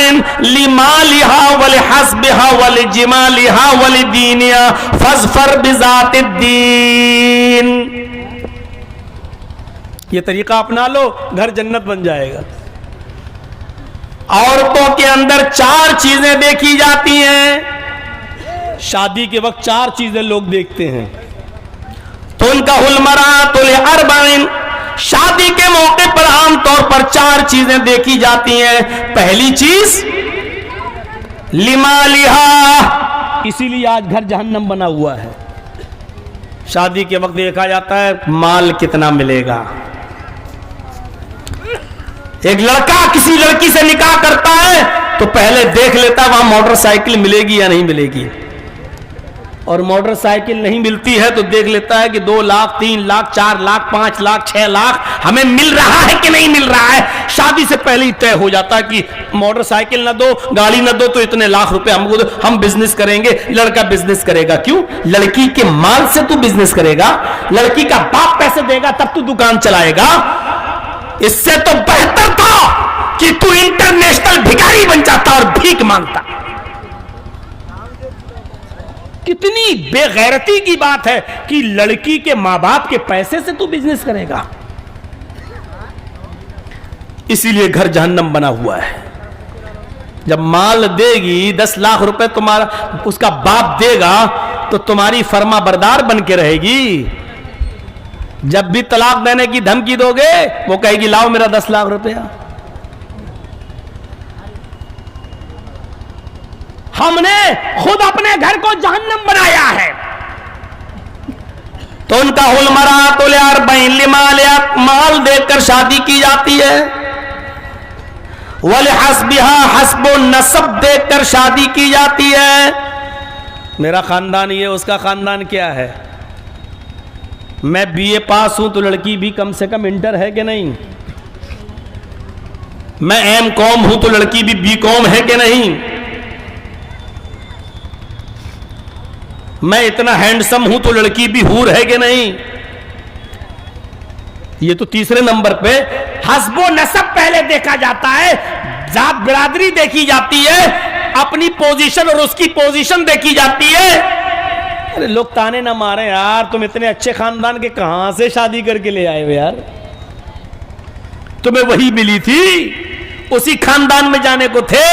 لمالها ولحسبها ولجمالها ولدینها فاظفر بذات الدین. یہ طریقہ اپنا لو، گھر جنت بن جائے گا. عورتوں کے اندر 4 چیزیں دیکھی جاتی ہیں. شادی کے وقت 4 چیزیں لوگ دیکھتے ہیں. تنکح المرأۃ لأربع، شادی کے موقع پر عام طور پر 4 چیزیں دیکھی جاتی ہیں. پہلی چیز لمالها، اسی لیے آج گھر جہنم بنا ہوا ہے. شادی کے وقت دیکھا جاتا ہے مال کتنا ملے گا. ایک لڑکا کسی لڑکی سے نکاح کرتا ہے تو پہلے دیکھ لیتا ہے وہاں موٹر سائیکل ملے گی یا نہیں ملے گی، اور موٹر سائیکل نہیں ملتی ہے تو دیکھ لیتا ہے کہ 2 لاکھ 3 لاکھ 4 لاکھ 5 لاکھ 6 لاکھ ہمیں مل رہا ہے کہ نہیں مل رہا ہے. شادی سے پہلے ہی طے ہو جاتا ہے کہ موٹر سائیکل نہ دو، گاڑی نہ دو تو اتنے لاکھ روپے ہم کو دو، ہم بزنس کریں گے. لڑکا بزنس کرے گا. کیوں؟ لڑکی کے مال سے تو بزنس کرے گا. لڑکی کا باپ پیسے دے گا تب تو دکان چلائے گا. اس سے تو بہتر تھا کہ تو انٹرنیشنل بھکاری بن جاتا اور بھیک مانگتا. کتنی بے غیرتی کی بات ہے کہ لڑکی کے ماں باپ کے پیسے سے تو بزنس کرے گا. اسی لیے گھر جہنم بنا ہوا ہے. جب مال دے گی 10 لاکھ روپے تمہارا اس کا باپ دے گا تو تمہاری فرما بردار بن کے رہے گی. جب بھی طلاق دینے کی دھمکی دو گے وہ کہے گی لاؤ میرا 10 لاکھ روپیہ. ہم نے خود اپنے گھر کو جہنم بنایا ہے. تو ان کا المرأۃ لأربع لمالها، مال دے کر شادی کی جاتی ہے. ولحسبها، حسب النسب دے کر شادی کی جاتی ہے. میرا خاندان یہ، اس کا خاندان کیا ہے. میں بی اے پاس ہوں تو لڑکی بھی کم سے کم انٹر ہے کہ نہیں. میں ایم کام ہوں تو لڑکی بھی بی کام ہے کہ نہیں. میں اتنا ہینڈسم ہوں تو لڑکی بھی حور ہے کہ نہیں. یہ تو تیسرے نمبر پہ حسب و نسب پہلے دیکھا جاتا ہے. ذات برادری دیکھی جاتی ہے، اپنی پوزیشن اور اس کی پوزیشن دیکھی جاتی ہے. ارے لوگ تانے نہ مارے یار، تم اتنے اچھے خاندان کے کہاں سے شادی کر کے لے آئے ہو یار. تمہیں وہی ملی تھی، اسی خاندان میں جانے کو تھے.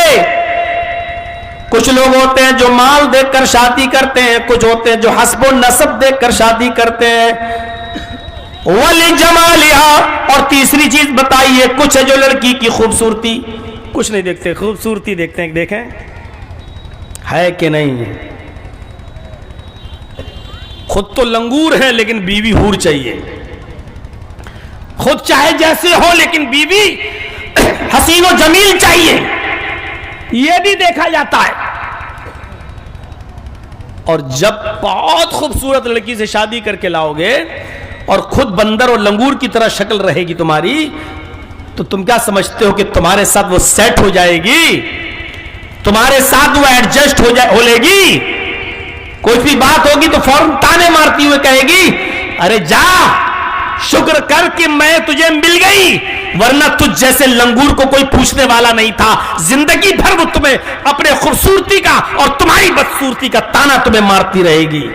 کچھ لوگ ہوتے ہیں جو مال دیکھ کر شادی کرتے ہیں، کچھ ہوتے ہیں جو حسب و نسب دیکھ کر شادی کرتے ہیں. وَلِجَمَالِهَا، اور تیسری چیز بتائیے، کچھ ہے جو لڑکی کی خوبصورتی، کچھ نہیں دیکھتے، خوبصورتی دیکھتے ہیں. دیکھیں ہے کہ نہیں. خود تو لنگور ہے لیکن بیوی حور چاہیے. خود چاہے جیسے ہو لیکن بیوی حسین و جمیل چاہیے. یہ بھی دیکھا جاتا ہے. اور جب بہت خوبصورت لڑکی سے شادی کر کے لاؤ گے اور خود بندر اور لنگور کی طرح شکل رہے گی تمہاری، تو تم کیا سمجھتے ہو کہ تمہارے ساتھ وہ سیٹ ہو جائے گی، تمہارے ساتھ وہ ایڈجسٹ ہو لے گی. کوئی بھی بات ہوگی تو فوراً تانے مارتی ہوئے کہے گی ارے جا شکر کر کہ میں تجھے مل گئی، ورنہ تجھ جیسے لنگور کو کوئی پوچھنے والا نہیں تھا. زندگی بھر وہ تمہیں اپنے خوبصورتی کا اور تمہاری بدصورتی کا تانا تمہیں مارتی رہے گی.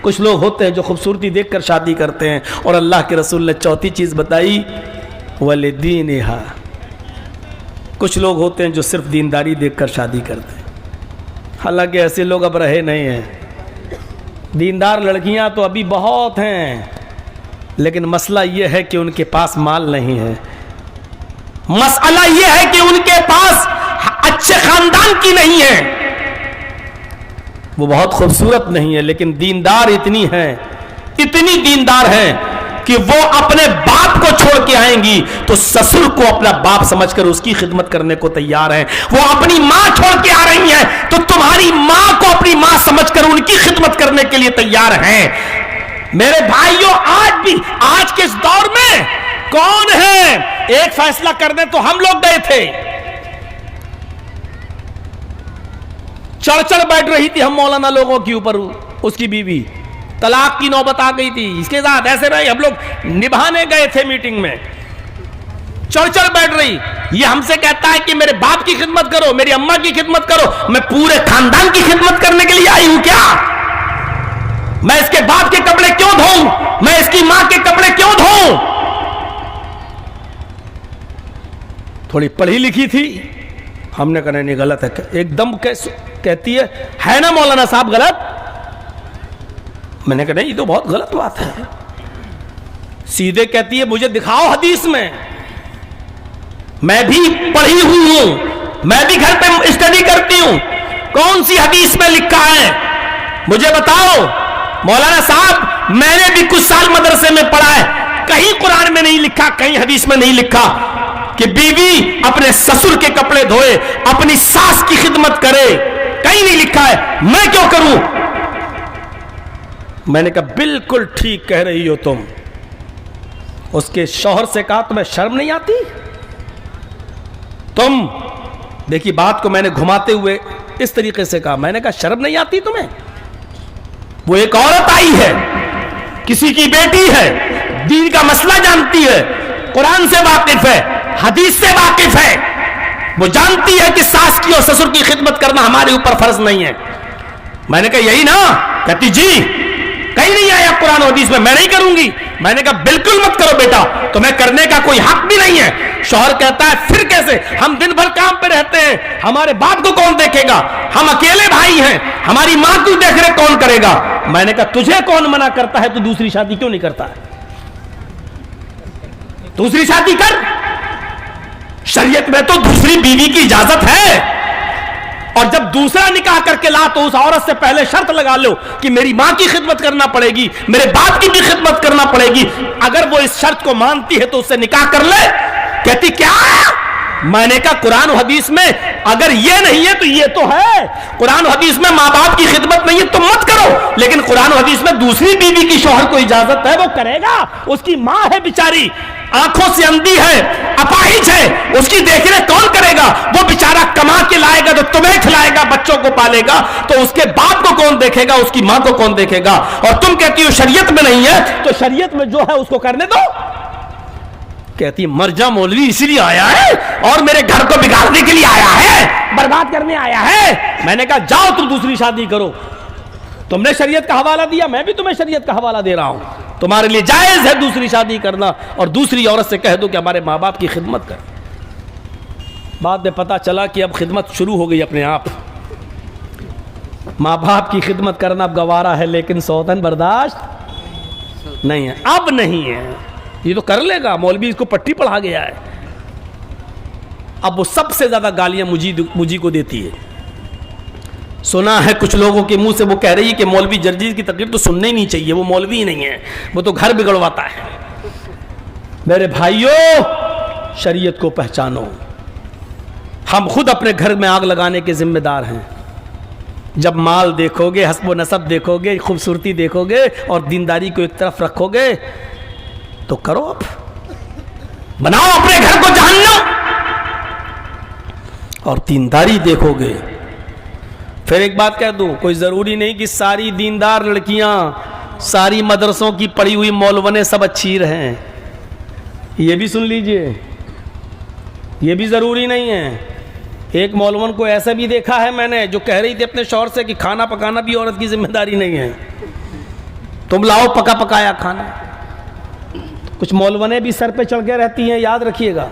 کچھ لوگ ہوتے ہیں جو خوبصورتی دیکھ کر شادی کرتے ہیں، اور اللہ کے رسول نے چوتھی چیز بتائی وَلِدِينِهَا. کچھ لوگ ہوتے ہیں جو صرف دینداری دیکھ کر شادی کرتے ہیں. حالانکہ ایسے لوگ اب رہے نہیں ہیں. دیندار لڑکیاں تو ابھی بہت ہیں، لیکن مسئلہ یہ ہے کہ ان کے پاس مال نہیں ہے. مسئلہ یہ ہے کہ ان کے پاس اچھے خاندان کی نہیں ہے. وہ بہت خوبصورت نہیں ہے لیکن دیندار اتنی ہیں، اتنی دیندار ہیں کہ وہ اپنے باپ کو چھوڑ کے آئیں گی تو سسر کو اپنا باپ سمجھ کر اس کی خدمت کرنے کو تیار ہیں. وہ اپنی ماں چھوڑ کے آ رہی ہیں تو تمہاری ماں کو اپنی ماں سمجھ کر ان کی خدمت کرنے کے لیے تیار ہیں. میرے بھائیوں، آج بھی آج کے اس دور میں کون ہے ایک فیصلہ کرنے تو ہم لوگ گئے تھے، چڑھ چڑھ بیٹھ رہی تھی ہم مولانا لوگوں کے اوپر، اس کی بیوی طلاق کی نوبت آ گئی تھی، اس کے ساتھ ایسے رہے، ہم لوگ نبھانے گئے تھے میٹنگ میں، چڑھ چڑھ بیٹھ رہی، یہ ہم سے کہتا ہے کہ میرے باپ کی خدمت کرو، میری اماں کی خدمت کرو، میں پورے خاندان کی خدمت کرنے کے لیے آئی ہوں کیا؟ میں اس کے باپ کے کپڑے کیوں دھوؤں؟ میں اس کی ماں کے کپڑے کیوں دھوؤں؟ تھوڑی پڑھی لکھی تھی، ہم نے کہا نہیں غلط ہے، ایک دم کہتی ہے نا مولانا صاحب غلط؟ میں نے کہا نہیں یہ تو بہت غلط بات ہے، سیدھے کہتی ہے مجھے دکھاؤ حدیث میں بھی پڑھی ہوئی ہوں، میں بھی گھر پہ اسٹڈی کرتی ہوں، کون سی حدیث میں لکھا ہے مجھے بتاؤ۔ مولانا صاحب میں نے بھی کچھ سال مدرسے میں پڑھا ہے، کہیں قرآن میں نہیں لکھا، کہیں حدیث میں نہیں لکھا کہ بیوی اپنے سسر کے کپڑے دھوئے، اپنی ساس کی خدمت کرے، کہیں نہیں لکھا ہے، میں کیوں کروں؟ میں نے کہا بالکل ٹھیک کہہ رہی ہو تم۔ اس کے شوہر سے کہا تمہیں شرم نہیں آتی؟ تم دیکھیے بات کو میں نے گھماتے ہوئے اس طریقے سے کہا، میں نے کہا شرم نہیں آتی تمہیں؟ وہ ایک عورت آئی ہے، کسی کی بیٹی ہے، دین کا مسئلہ جانتی ہے، قرآن سے واقف ہے، حدیث سے واقف ہے، وہ جانتی ہے کہ ساس کی اور سسر کی خدمت کرنا ہمارے اوپر فرض نہیں ہے۔ میں نے کہا یہی نا؟ کہتی جی کہیں نہیں آیا قرآن و حدیث میں نہیں کروں گی۔ میں نے کہا بالکل مت کرو بیٹا، تمہیں کرنے کا کوئی حق بھی نہیں ہے۔ شوہر کہتا ہے پھر کیسے؟ ہم دن بھر کام پہ رہتے ہیں، ہمارے باپ کو کون دیکھے گا؟ ہم اکیلے بھائی ہیں، ہماری ماں کو دیکھ رہے کون کرے گا؟ میں نے کہا تجھے کون منع کرتا ہے؟ تو دوسری شادی کیوں نہیں کرتا ہے؟ دوسری شادی کر، شریعت میں تو دوسری بیوی کی اجازت ہے، اور جب دوسرا نکاح کر کے لا تو اس عورت سے پہلے شرط لگا لو کہ میری ماں کی خدمت کرنا پڑے گی، میرے باپ کی بھی خدمت کرنا پڑے گی۔ اگر وہ اس شرط کو مانتی ہے تو اس سے نکاح کر لے۔ کہتی کیا؟ میں نے کہا قرآن و حدیث میں اگر یہ نہیں ہے تو یہ تو ہے۔ قرآن و حدیث میں ماں باپ کی خدمت نہیں ہے تو مت کرو، لیکن قرآن و حدیث میں دوسری بیوی کی شوہر کو اجازت ہے، وہ کرے گا۔ اس کی ماں ہے بیچاری، آنکھوں سے اندھی ہے، اپاہج ہے، اس کی دیکھ ریکھ کون کرے گا؟ وہ بیچارہ کما کے لائے گا تو تمہیں کھلائے گا، بچوں کو پالے گا، تو اس کے باپ کو کون دیکھے گا؟ اس کی ماں کو کون دیکھے گا؟ اور تم کہتی ہو شریعت میں نہیں ہے، تو شریعت میں جو ہے اس کو کرنے دو۔ کہتی مرجع مولوی اسی لیے آیا ہے اور میرے گھر کو بگاڑنے کے لیے آیا ہے، برباد کرنے آیا ہے۔ میں نے کہا جاؤ تم دوسری شادی کرو، تم نے شریعت کا حوالہ دیا، میں بھی تمہیں شریعت کا حوالہ دے رہا ہوں، تمہارے لیے جائز ہے دوسری شادی کرنا، اور دوسری عورت سے کہہ دو کہ ہمارے ماں باپ کی خدمت کر۔ بعد میں پتا چلا کہ اب خدمت شروع ہو گئی اپنے آپ، ماں باپ کی خدمت کرنا اب گوارا ہے لیکن سوتن برداشت نہیں ہے، اب نہیں ہے۔ یہ تو کر لے گا، مولوی اس کو پٹی پڑھا گیا ہے۔ اب وہ سب سے زیادہ گالیاں مجھی کو دیتی ہے۔ سنا ہے کچھ لوگوں کے منہ سے وہ کہہ رہی ہے کہ مولوی جرجیز کی تقریر تو سننے ہی نہیں چاہیے، وہ مولوی ہی نہیں ہے، وہ تو گھر بگڑواتا ہے۔ میرے بھائیوں شریعت کو پہچانو، ہم خود اپنے گھر میں آگ لگانے کے ذمہ دار ہیں۔ جب مال دیکھو گے، حسب و نسب دیکھو گے، خوبصورتی دیکھو گے اور دینداری کو ایک طرف رکھو گے تو کرو، اب بناؤ اپنے گھر کو جہنم، اور دینداری دیکھو گے۔ پھر ایک بات کہہ دوں، کوئی ضروری نہیں کہ ساری دیندار لڑکیاں، ساری مدرسوں کی پڑھی ہوئی مولونے سب اچھی رہیں، یہ بھی سن لیجئے، یہ بھی ضروری نہیں ہے۔ ایک مولون کو ایسا بھی دیکھا ہے میں نے جو کہہ رہی تھی اپنے شوہر سے کہ کھانا پکانا بھی عورت کی ذمہ داری نہیں ہے، تم لاؤ پکا پکایا کھانا۔ کچھ مولونے بھی سر پہ چڑھ کے رہتی ہیں، یاد رکھیے گا۔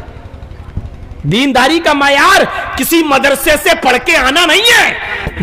دینداری کا معیار کسی مدرسے سے پڑھ کے آنا نہیں ہے،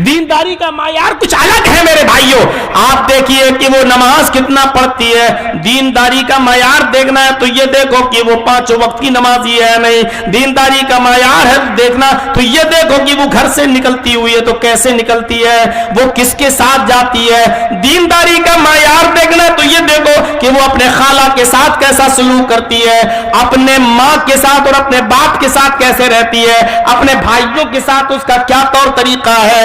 دینداری کا معیار کچھ الگ ہے میرے بھائیوں۔ آپ دیکھیے کہ وہ نماز کتنا پڑھتی ہے، دینداری کا معیار دیکھنا ہے تو یہ دیکھو کہ وہ 5 وقت کی نمازی ہے نہیں، دینداری کا معیار ہے دیکھنا تو یہ دیکھو کہ وہ گھر سے نکلتی ہوئی ہے تو کیسے نکلتی ہے، وہ کس کے ساتھ جاتی ہے۔ دینداری کا معیار دیکھنا ہے تو یہ دیکھو کہ وہ اپنے خالہ کے ساتھ کیسا سلوک کرتی ہے، اپنے ماں کے ساتھ اور اپنے باپ کے ساتھ کیسے رہتی ہے، اپنے بھائیوں کے ساتھ اس کا کیا طور طریقہ ہے،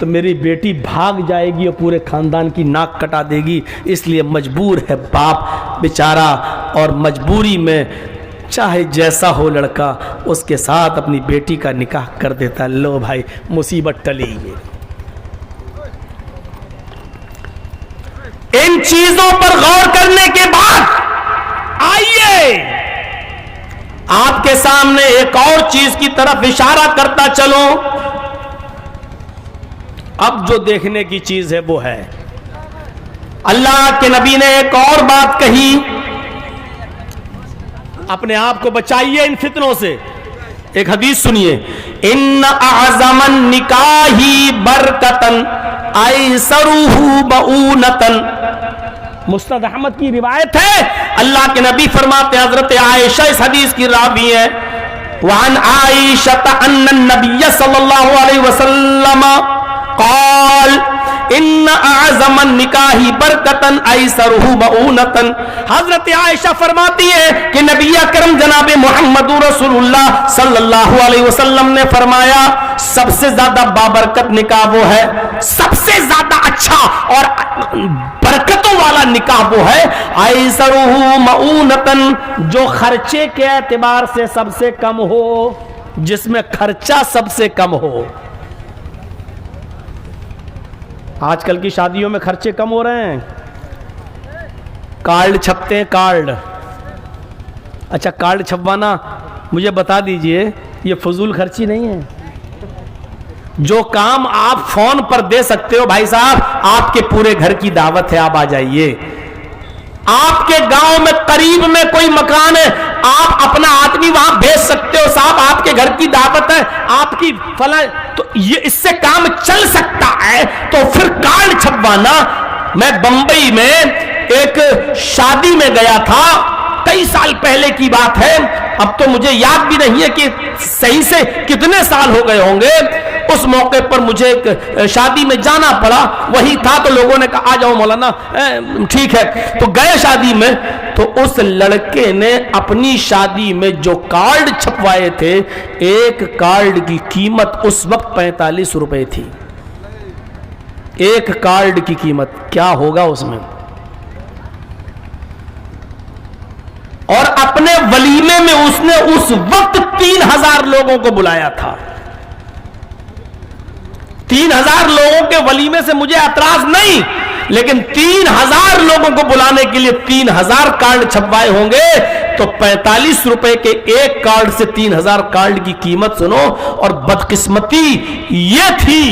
تو میری بیٹی بھاگ جائے گی اور پورے خاندان کی ناک کٹا دے گی، اس لیے مجبور ہے باپ بیچارہ، اور مجبوری میں چاہے جیسا ہو لڑکا اس کے ساتھ اپنی بیٹی کا نکاح کر دیتا۔ لو بھائی مصیبت ٹلی ہے۔ ان چیزوں پر غور کرنے کے بعد آئیے آپ کے سامنے ایک اور چیز کی طرف اشارہ کرتا چلو۔ اب جو دیکھنے کی چیز ہے وہ ہے، اللہ کے نبی نے ایک اور بات کہی، اپنے آپ کو بچائیے ان فتنوں سے۔ ایک حدیث سنیے، ان اعظم النکاح برکتن ایسرہ بؤونتن، مسند احمد کی روایت ہے، اللہ کے نبی فرماتے ہیں، حضرت عائشہ اس حدیث کی راوی ہے، وعن عائشہ ان النبی صلی اللہ علیہ وسلم قال ان اعظم النکاح برکتن ایسرہ بؤونتن، حضرت عائشہ فرماتی ہے کہ نبی اکرم جناب محمد رسول اللہ صلی اللہ علیہ وسلم نے فرمایا سب سے زیادہ بابرکت نکاح وہ ہے، سب سے زیادہ اچھا اور برکتوں والا نکاح وہ ہے ایسرہ مؤونتن، جو خرچے کے اعتبار سے سب سے کم ہو، جس میں خرچہ سب سے کم ہو۔ آج کل کی شادیوں میں خرچے کم ہو رہے ہیں، کارڈ چھپتے ہیں، کارڈ۔ اچھا کارڈ چھپوانا مجھے بتا دیجئے یہ فضول خرچی نہیں ہے؟ جو کام آپ فون پر دے سکتے ہو، بھائی صاحب آپ کے پورے گھر کی دعوت ہے، آپ آ جائیے، آپ کے گاؤں میں قریب میں کوئی مکان ہے، آپ اپنا آدمی وہاں بھیج سکتے ہو، صاحب آپ کے گھر کی دعوت ہے، آپ کی فلاں، تو یہ اس سے کام چل سکتا ہے، تو پھر کارڈ چھپوانا۔ میں بمبئی میں ایک شادی میں گیا تھا، کئی سال پہلے کی بات ہے، اب تو مجھے یاد بھی نہیں ہے کہ صحیح سے کتنے سال ہو گئے ہوں گے۔ اس موقع پر مجھے ایک شادی میں جانا پڑا، وہی تھا تو لوگوں نے کہا آ جاؤ مولانا، ٹھیک ہے، تو گئے شادی میں، تو اس لڑکے نے اپنی شادی میں جو کارڈ چھپوائے تھے، ایک کارڈ کی قیمت اس وقت 45 روپے تھی، ایک کارڈ کی قیمت، کیا ہوگا اس میں؟ اور اپنے ولیمے میں اس نے اس وقت 3000 لوگوں کو بلایا تھا۔ 3000 لوگوں کے ولیمے سے مجھے اعتراض نہیں، لیکن 3000 لوگوں کو بلانے کے لیے 3000 کارڈ چھپوائے ہوں گے، تو 45 روپے کے ایک کارڈ سے 3000 کارڈ کی قیمت سنو۔ اور بدقسمتی یہ تھی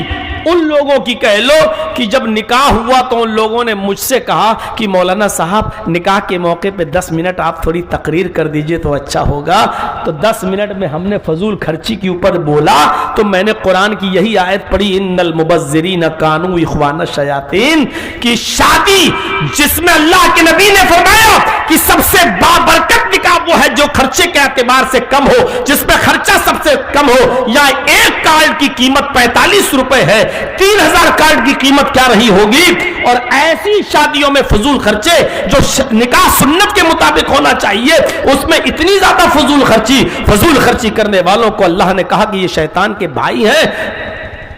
ان لوگوں کی، کہہ لو کہ جب نکاح ہوا تو ان لوگوں نے مجھ سے کہا کہ مولانا صاحب نکاح کے موقع پہ 10 منٹ آپ تھوڑی تقریر کر دیجئے تو اچھا ہوگا۔ تو 10 منٹ میں ہم نے فضول خرچی کے اوپر بولا، تو میں نے قرآن کی یہی آیت پڑھی، ان المبذرین کانوا اخوان الشیاطین، کی شادی جس میں اللہ کے نبی نے فرمایا کہ سب سے بابرکت نکاح وہ ہے جو خرچے کے اعتبار سے کم ہو، جس میں خرچہ سب سے کم ہو، یا ایک کارڈ کی قیمت 45 روپے ہے، 3000 کارڈ کی قیمت کیا رہی ہوگی؟ اور ایسی شادیوں میں فضول خرچے جو نکاح سنت کے مطابق ہونا چاہیے، اس میں اتنی زیادہ فضول خرچی کرنے والوں کو اللہ نے کہا کہ یہ شیطان کے بھائی ہیں۔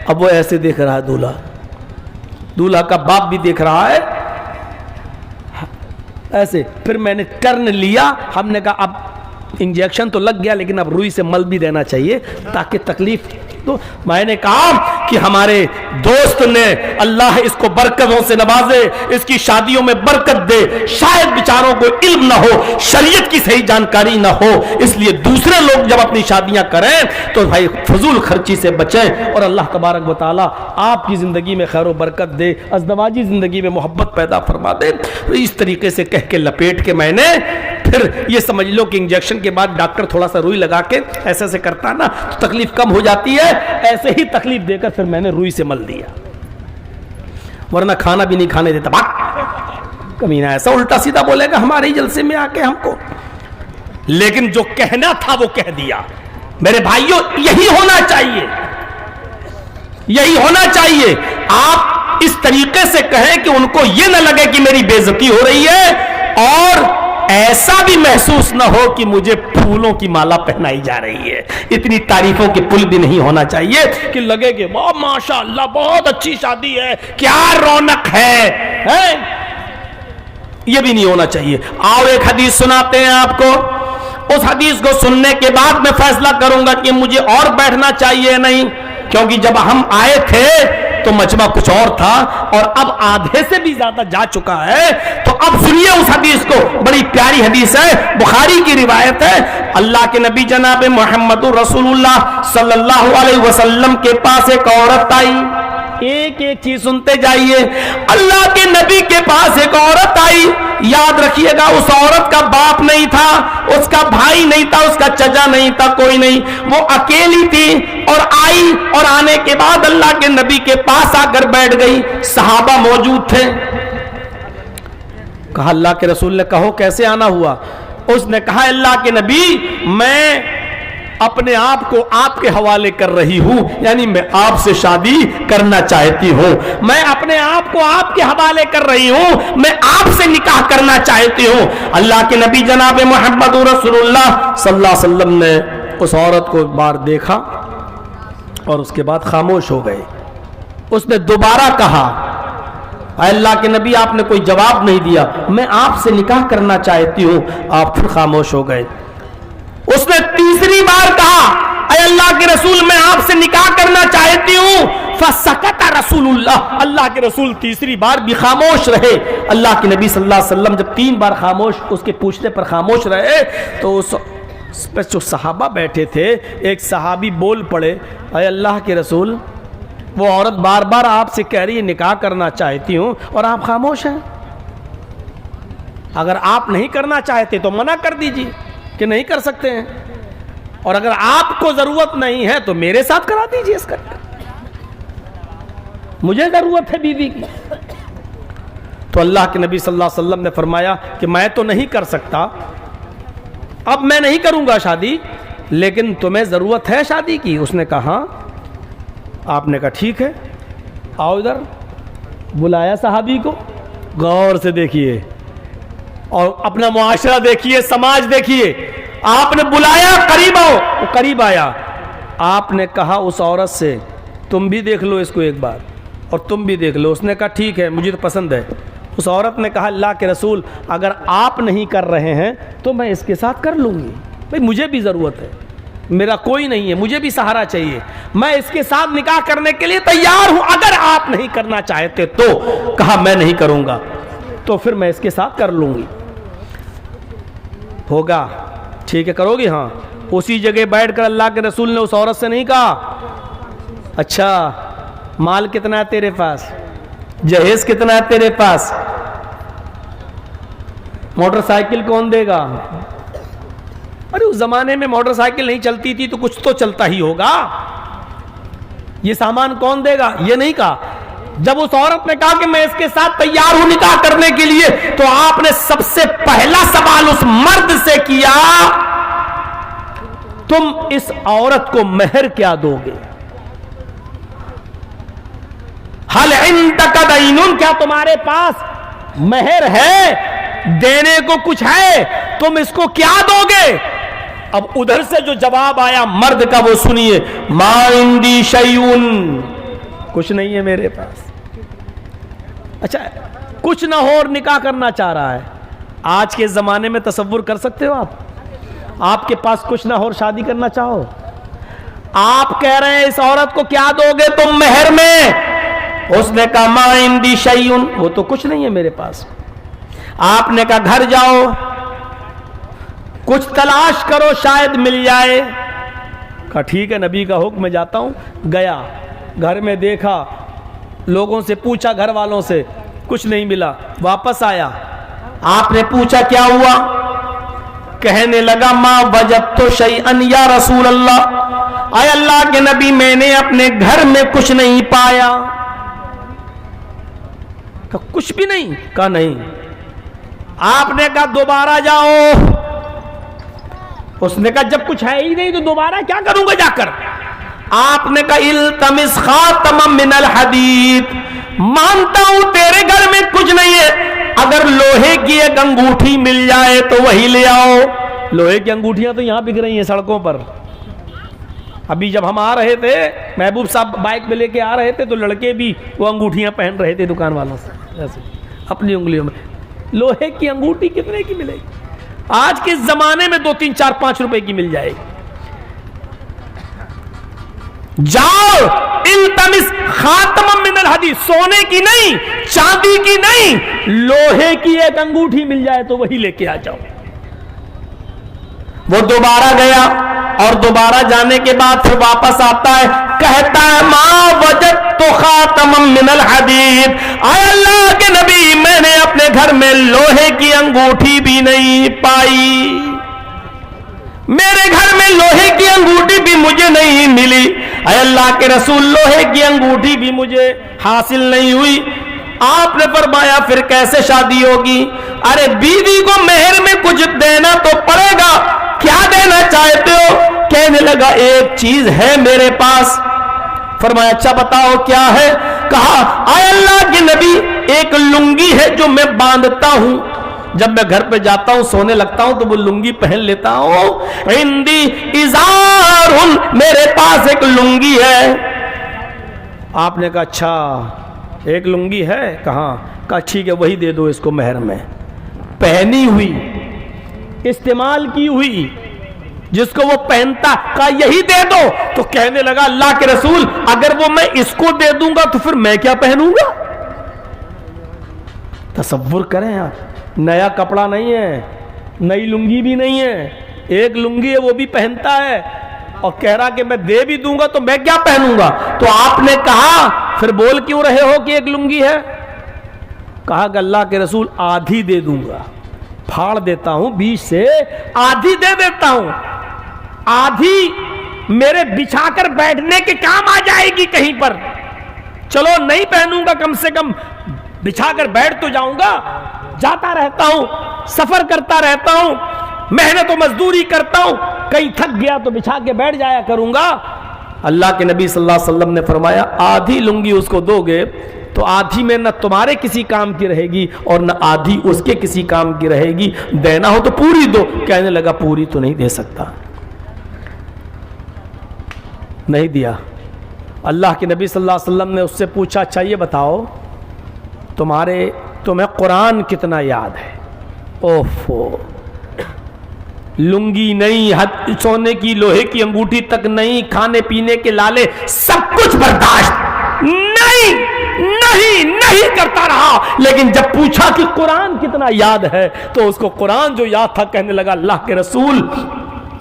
اب وہ ایسے دیکھ رہا ہے، دولہا کا باپ بھی دیکھ رہا ہے ایسے۔ پھر میں نے ٹرن لیا، ہم نے کہا اب انجیکشن تو لگ گیا لیکن اب روئی سے مل بھی دینا چاہیے تاکہ تکلیف، تو میں نے کہا کہ ہمارے دوست نے اللہ اس کو برکتوں سے نوازے، اس کی شادیوں میں برکت دے، شاید بیچاروں کو علم نہ ہو، شریعت کی صحیح جانکاری نہ ہو، اس لیے دوسرے لوگ جب اپنی شادیاں کریں تو بھائی فضول خرچی سے بچیں، اور اللہ تبارک و تعالی آپ کی زندگی میں خیر و برکت دے، ازدواجی زندگی میں محبت پیدا فرما دے۔ اس طریقے سے کہہ کے لپیٹ کے میں نے پھر یہ سمجھ لو کہ انجیکشن کے بعد ڈاکٹر تھوڑا سا روئی لگا کے ایسے ایسے کرتا نا تو تکلیف کم ہو جاتی ہے، ایسے ہی تکلیف دے کر پھر میں نے روئی سے مل دیا، ورنہ کھانا بھی نہیں کھانے دیتا۔ کمینہ ایسا الٹا سیدھا بولے گا ہمارے جلسے میں آ کے ہم کو، لیکن جو کہنا تھا وہ کہہ دیا۔ میرے بھائیوں یہی ہونا چاہیے، یہی ہونا چاہیے۔ آپ اس طریقے سے کہیں کہ ان کو یہ نہ لگے کہ میری بے عزتی ہو رہی ہے، اور ایسا بھی محسوس نہ ہو کہ مجھے پھولوں کی مالا پہنائی جا رہی ہے. اتنی تعریفوں کے پل بھی نہیں ہونا چاہیے کہ لگے کہ ماشاء اللہ بہت اچھی شادی ہے, کیا رونق ہے. یہ بھی نہیں ہونا چاہیے. آؤ ایک حدیث سناتے ہیں آپ کو. اس حدیث کو سننے کے بعد میں فیصلہ کروں گا کہ مجھے اور بیٹھنا چاہیے نہیں, کیونکہ جب ہم آئے تھے تو مجمع کچھ اور تھا اور اب آدھے سے بھی زیادہ جا چکا ہے. تو اب سنیے اس حدیث کو, بڑی پیاری حدیث ہے, بخاری کی روایت ہے. اللہ کے نبی جناب محمد رسول اللہ صلی اللہ علیہ وسلم کے پاس ایک عورت آئی. ایک ایک چیز سنتے جائیے. اللہ کے نبی کے پاس ایک عورت آئی. یاد رکھیے گا, اس عورت کا باپ نہیں تھا, اس کا بھائی نہیں تھا, اس کا چچا نہیں تھا, کوئی نہیں, وہ اکیلی تھی اور آئی. اور آنے کے بعد اللہ کے نبی کے پاس آ کر بیٹھ گئی. صحابہ موجود تھے. کہا اللہ کے رسول نے کہو کیسے آنا ہوا. اس نے کہا اللہ کے نبی میں اپنے آپ کو آپ کے حوالے کر رہی ہوں, یعنی میں آپ سے شادی کرنا چاہتی ہوں. میں اپنے آپ کو آپ کے حوالے کر رہی ہوں, میں آپ سے نکاح کرنا چاہتی ہوں. اللہ کے نبی جناب محمد رسول اللہ صلی اللہ علیہ وسلم نے اس عورت کو ایک بار دیکھا اور اس کے بعد خاموش ہو گئے. اس نے دوبارہ کہا, اے اللہ کے نبی آپ نے کوئی جواب نہیں دیا, میں آپ سے نکاح کرنا چاہتی ہوں. آپ پھر خاموش ہو گئے. اس نے تیسری بار کہا, اے اللہ کے رسول میں آپ سے نکاح کرنا چاہتی ہوں. فسکت رسول اللہ, اللہ کے رسول تیسری بار بھی خاموش رہے. اللہ کے نبی صلی اللہ علیہ وسلم جب 3 بار خاموش, اس کے پوچھنے پر خاموش رہے, تو اس پہ جو صحابہ بیٹھے تھے, ایک صحابی بول پڑے, اے اللہ کے رسول وہ عورت بار بار آپ سے کہہ رہی ہے نکاح کرنا چاہتی ہوں اور آپ خاموش ہیں. اگر آپ نہیں کرنا چاہتے تو منع کر دیجیے کہ نہیں کر سکتے ہیں, اور اگر آپ کو ضرورت نہیں ہے تو میرے ساتھ کرا دیجیے اس کا, مجھے ضرورت ہے بیوی کی. تو اللہ کے نبی صلی اللہ علیہ وسلم نے فرمایا کہ میں تو نہیں کر سکتا, اب میں نہیں کروں گا شادی, لیکن تمہیں ضرورت ہے شادی کی. اس نے کہا, آپ نے کہا ٹھیک ہے, آؤ ادھر. بلایا صحابی کو, غور سے دیکھیے اور اپنا معاشرہ دیکھیے, سماج دیکھیے. آپ نے بلایا, قریب آؤ. وہ قریب آیا. آپ نے کہا اس عورت سے, تم بھی دیکھ لو اس کو ایک بار, اور تم بھی دیکھ لو. اس نے کہا ٹھیک ہے, مجھے تو پسند ہے. اس عورت نے کہا اللہ کے رسول اگر آپ نہیں کر رہے ہیں تو میں اس کے ساتھ کر لوں گی. بھئی مجھے بھی ضرورت ہے, میرا کوئی نہیں ہے, مجھے بھی سہارا چاہیے, میں اس کے ساتھ نکاح کرنے کے لیے تیار ہوں. اگر آپ نہیں کرنا چاہتے تو. کہا میں نہیں کروں گا, تو پھر میں اس کے ساتھ کر لوں گی. ہوگا ٹھیک ہے, کرو گی؟ ہاں. اسی جگہ بیٹھ کر اللہ کے رسول نے اس عورت سے نہیں کہا اچھا مال کتنا ہے تیرے پاس, جہیز کتنا ہے تیرے پاس, موٹر سائیکل کون دے گا. ارے اس زمانے میں موٹر سائیکل نہیں چلتی تھی تو کچھ تو چلتا ہی ہوگا, یہ سامان کون دے گا, یہ نہیں کہا. جب اس عورت نے کہا کہ میں اس کے ساتھ تیار ہوں نکاح کرنے کے لیے, تو آپ نے سب سے پہلا سوال اس مرد سے کیا, تم اس عورت کو مہر کیا دو گے. حل عندک دین, کیا تمہارے پاس مہر ہے, دینے کو کچھ ہے, تم اس کو کیا دو گے. اب ادھر سے جو جواب آیا مرد کا وہ سنیے, ما عندی شیئن, کچھ نہیں ہے میرے پاس. اچھا کچھ نہ ہو اور نکاح کرنا چاہ رہا ہے. آج کے زمانے میں تصور کر سکتے ہو آپ کے پاس کچھ نہ ہو اور شادی کرنا چاہو. آپ کہہ رہے ہیں اس عورت کو کیا دو گے تم مہر میں. اس نے کہا ما عندی شیئن, وہ تو کچھ نہیں ہے میرے پاس. آپ نے کہا گھر جاؤ, کچھ تلاش کرو شاید مل جائے. کہا ٹھیک ہے نبی کا حکم, میں جاتا ہوں. گیا, گھر میں دیکھا, لوگوں سے پوچھا, گھر والوں سے, کچھ نہیں ملا. واپس آیا, آپ نے پوچھا کیا ہوا, کہنے لگا ما وجدت شیئن یا رسول اللہ, اے اللہ کے نبی میں نے اپنے گھر میں کچھ نہیں پایا. کہا کچھ بھی نہیں. کہا نہیں. آپ نے کہا دوبارہ جاؤ. اس نے کہا جب کچھ ہے ہی نہیں تو دوبارہ کیا کروں گا جا کر. آپ نے کہا التمس خاتما من الحدید, مانتا ہوں تیرے گھر میں کچھ نہیں ہے, اگر لوہے کی ایک انگوٹھی مل جائے تو وہی لے آؤ. لوہے کی انگوٹھیاں تو یہاں بک رہی ہیں سڑکوں پر. ابھی جب ہم آ رہے تھے, محبوب صاحب بائک پہ لے کے آ رہے تھے, تو لڑکے بھی وہ انگوٹھیاں پہن رہے تھے دکان والوں سے ایسے اپنی انگلیوں میں. لوہے کی انگوٹھی کتنے کی ملے گی؟ آج کے زمانے میں 2, 3, 4, 5 روپے کی مل جائے گی. جاؤ التمس خاتم من الحدید, سونے کی نہیں, چاندی کی نہیں, لوہے کی ایک انگوٹھی مل جائے تو وہی لے کے آ جاؤ. وہ دوبارہ گیا, اور دوبارہ جانے کے بعد پھر واپس آتا ہے, کہتا ہے ما وجدت خاتما من الحدید, اے اللہ کے نبی میں نے اپنے گھر میں لوہے کی انگوٹھی بھی نہیں پائی, میرے گھر میں لوہے کی انگوٹھی بھی مجھے نہیں ملی. اے اللہ کے رسول لوہے کی انگوٹھی بھی مجھے حاصل نہیں ہوئی. آپ نے فرمایا پھر کیسے شادی ہوگی؟ ارے بیوی کو مہر میں کچھ دینا تو پڑے گا, کیا دینا چاہتے ہو؟ کہنے لگا ایک چیز ہے میرے پاس. فرمایا اچھا بتاؤ کیا ہے؟ کہا اے اللہ کے نبی ایک لنگی ہے جو میں باندھتا ہوں, جب میں گھر پہ جاتا ہوں سونے لگتا ہوں تو وہ لنگی پہن لیتا ہوں. عندی ازار, میرے پاس ایک لنگی ہے. آپ نے کہا اچھا ایک لنگی ہے, کہاں؟ کہا ٹھیک ہے وہی دے دو اس کو مہر میں. پہنی ہوئی, استعمال کی ہوئی, جس کو وہ پہنتا, کہا یہی دے دو. تو کہنے لگا اللہ کے رسول اگر وہ میں اس کو دے دوں گا تو پھر میں کیا پہنوں گا؟ تصور کریں آپ, نیا کپڑا نہیں ہے, نئی لنگی بھی نہیں ہے, ایک لنگی ہے وہ بھی پہنتا ہے, اور کہہ رہا کہ میں دے بھی دوں گا تو میں کیا پہنوں گا؟ تو آپ نے کہا پھر بول کیوں رہے ہو کہ ایک لنگی ہے؟ کہا کہ اللہ کے رسول آدھی دے دوں گا, پھاڑ دیتا ہوں بیچ سے, آدھی دے دیتا ہوں, آدھی میرے بچھا کر بیٹھنے کے کام آ جائے گی کہیں پر. چلو نہیں پہنوں گا, کم سے کم بچھا کر بیٹھ تو جاؤں گا, جاتا رہتا ہوں, سفر کرتا رہتا ہوں, محنت و مزدوری کرتا ہوں, کہیں تھک گیا تو بچھا کے بیٹھ جایا کروں گا. اللہ کے نبی صلی اللہ علیہ وسلم نے فرمایا آدھی لنگی اس کو دو گے تو آدھی میں نہ تمہارے کسی کام کی رہے گی اور نہ آدھی اس کے کسی کام کی رہے گی, دینا ہو تو پوری دو. کہنے لگا پوری تو نہیں دے سکتا. نہیں دیا. اللہ کے نبی صلی اللہ علیہ وسلم نے اس سے پوچھا اچھا یہ بتاؤ تمہیں قرآن کتنا یاد ہے؟ اوفو, لنگی نہیں, سونے کی لوہے کی انگوٹھی تک نہیں, کھانے پینے کے لالے سب کچھ برداشت نہیں کرتا رہا. لیکن جب پوچھا کہ قرآن کتنا یاد ہے تو اس کو قرآن جو یاد تھا, کہنے لگا اللہ کے رسول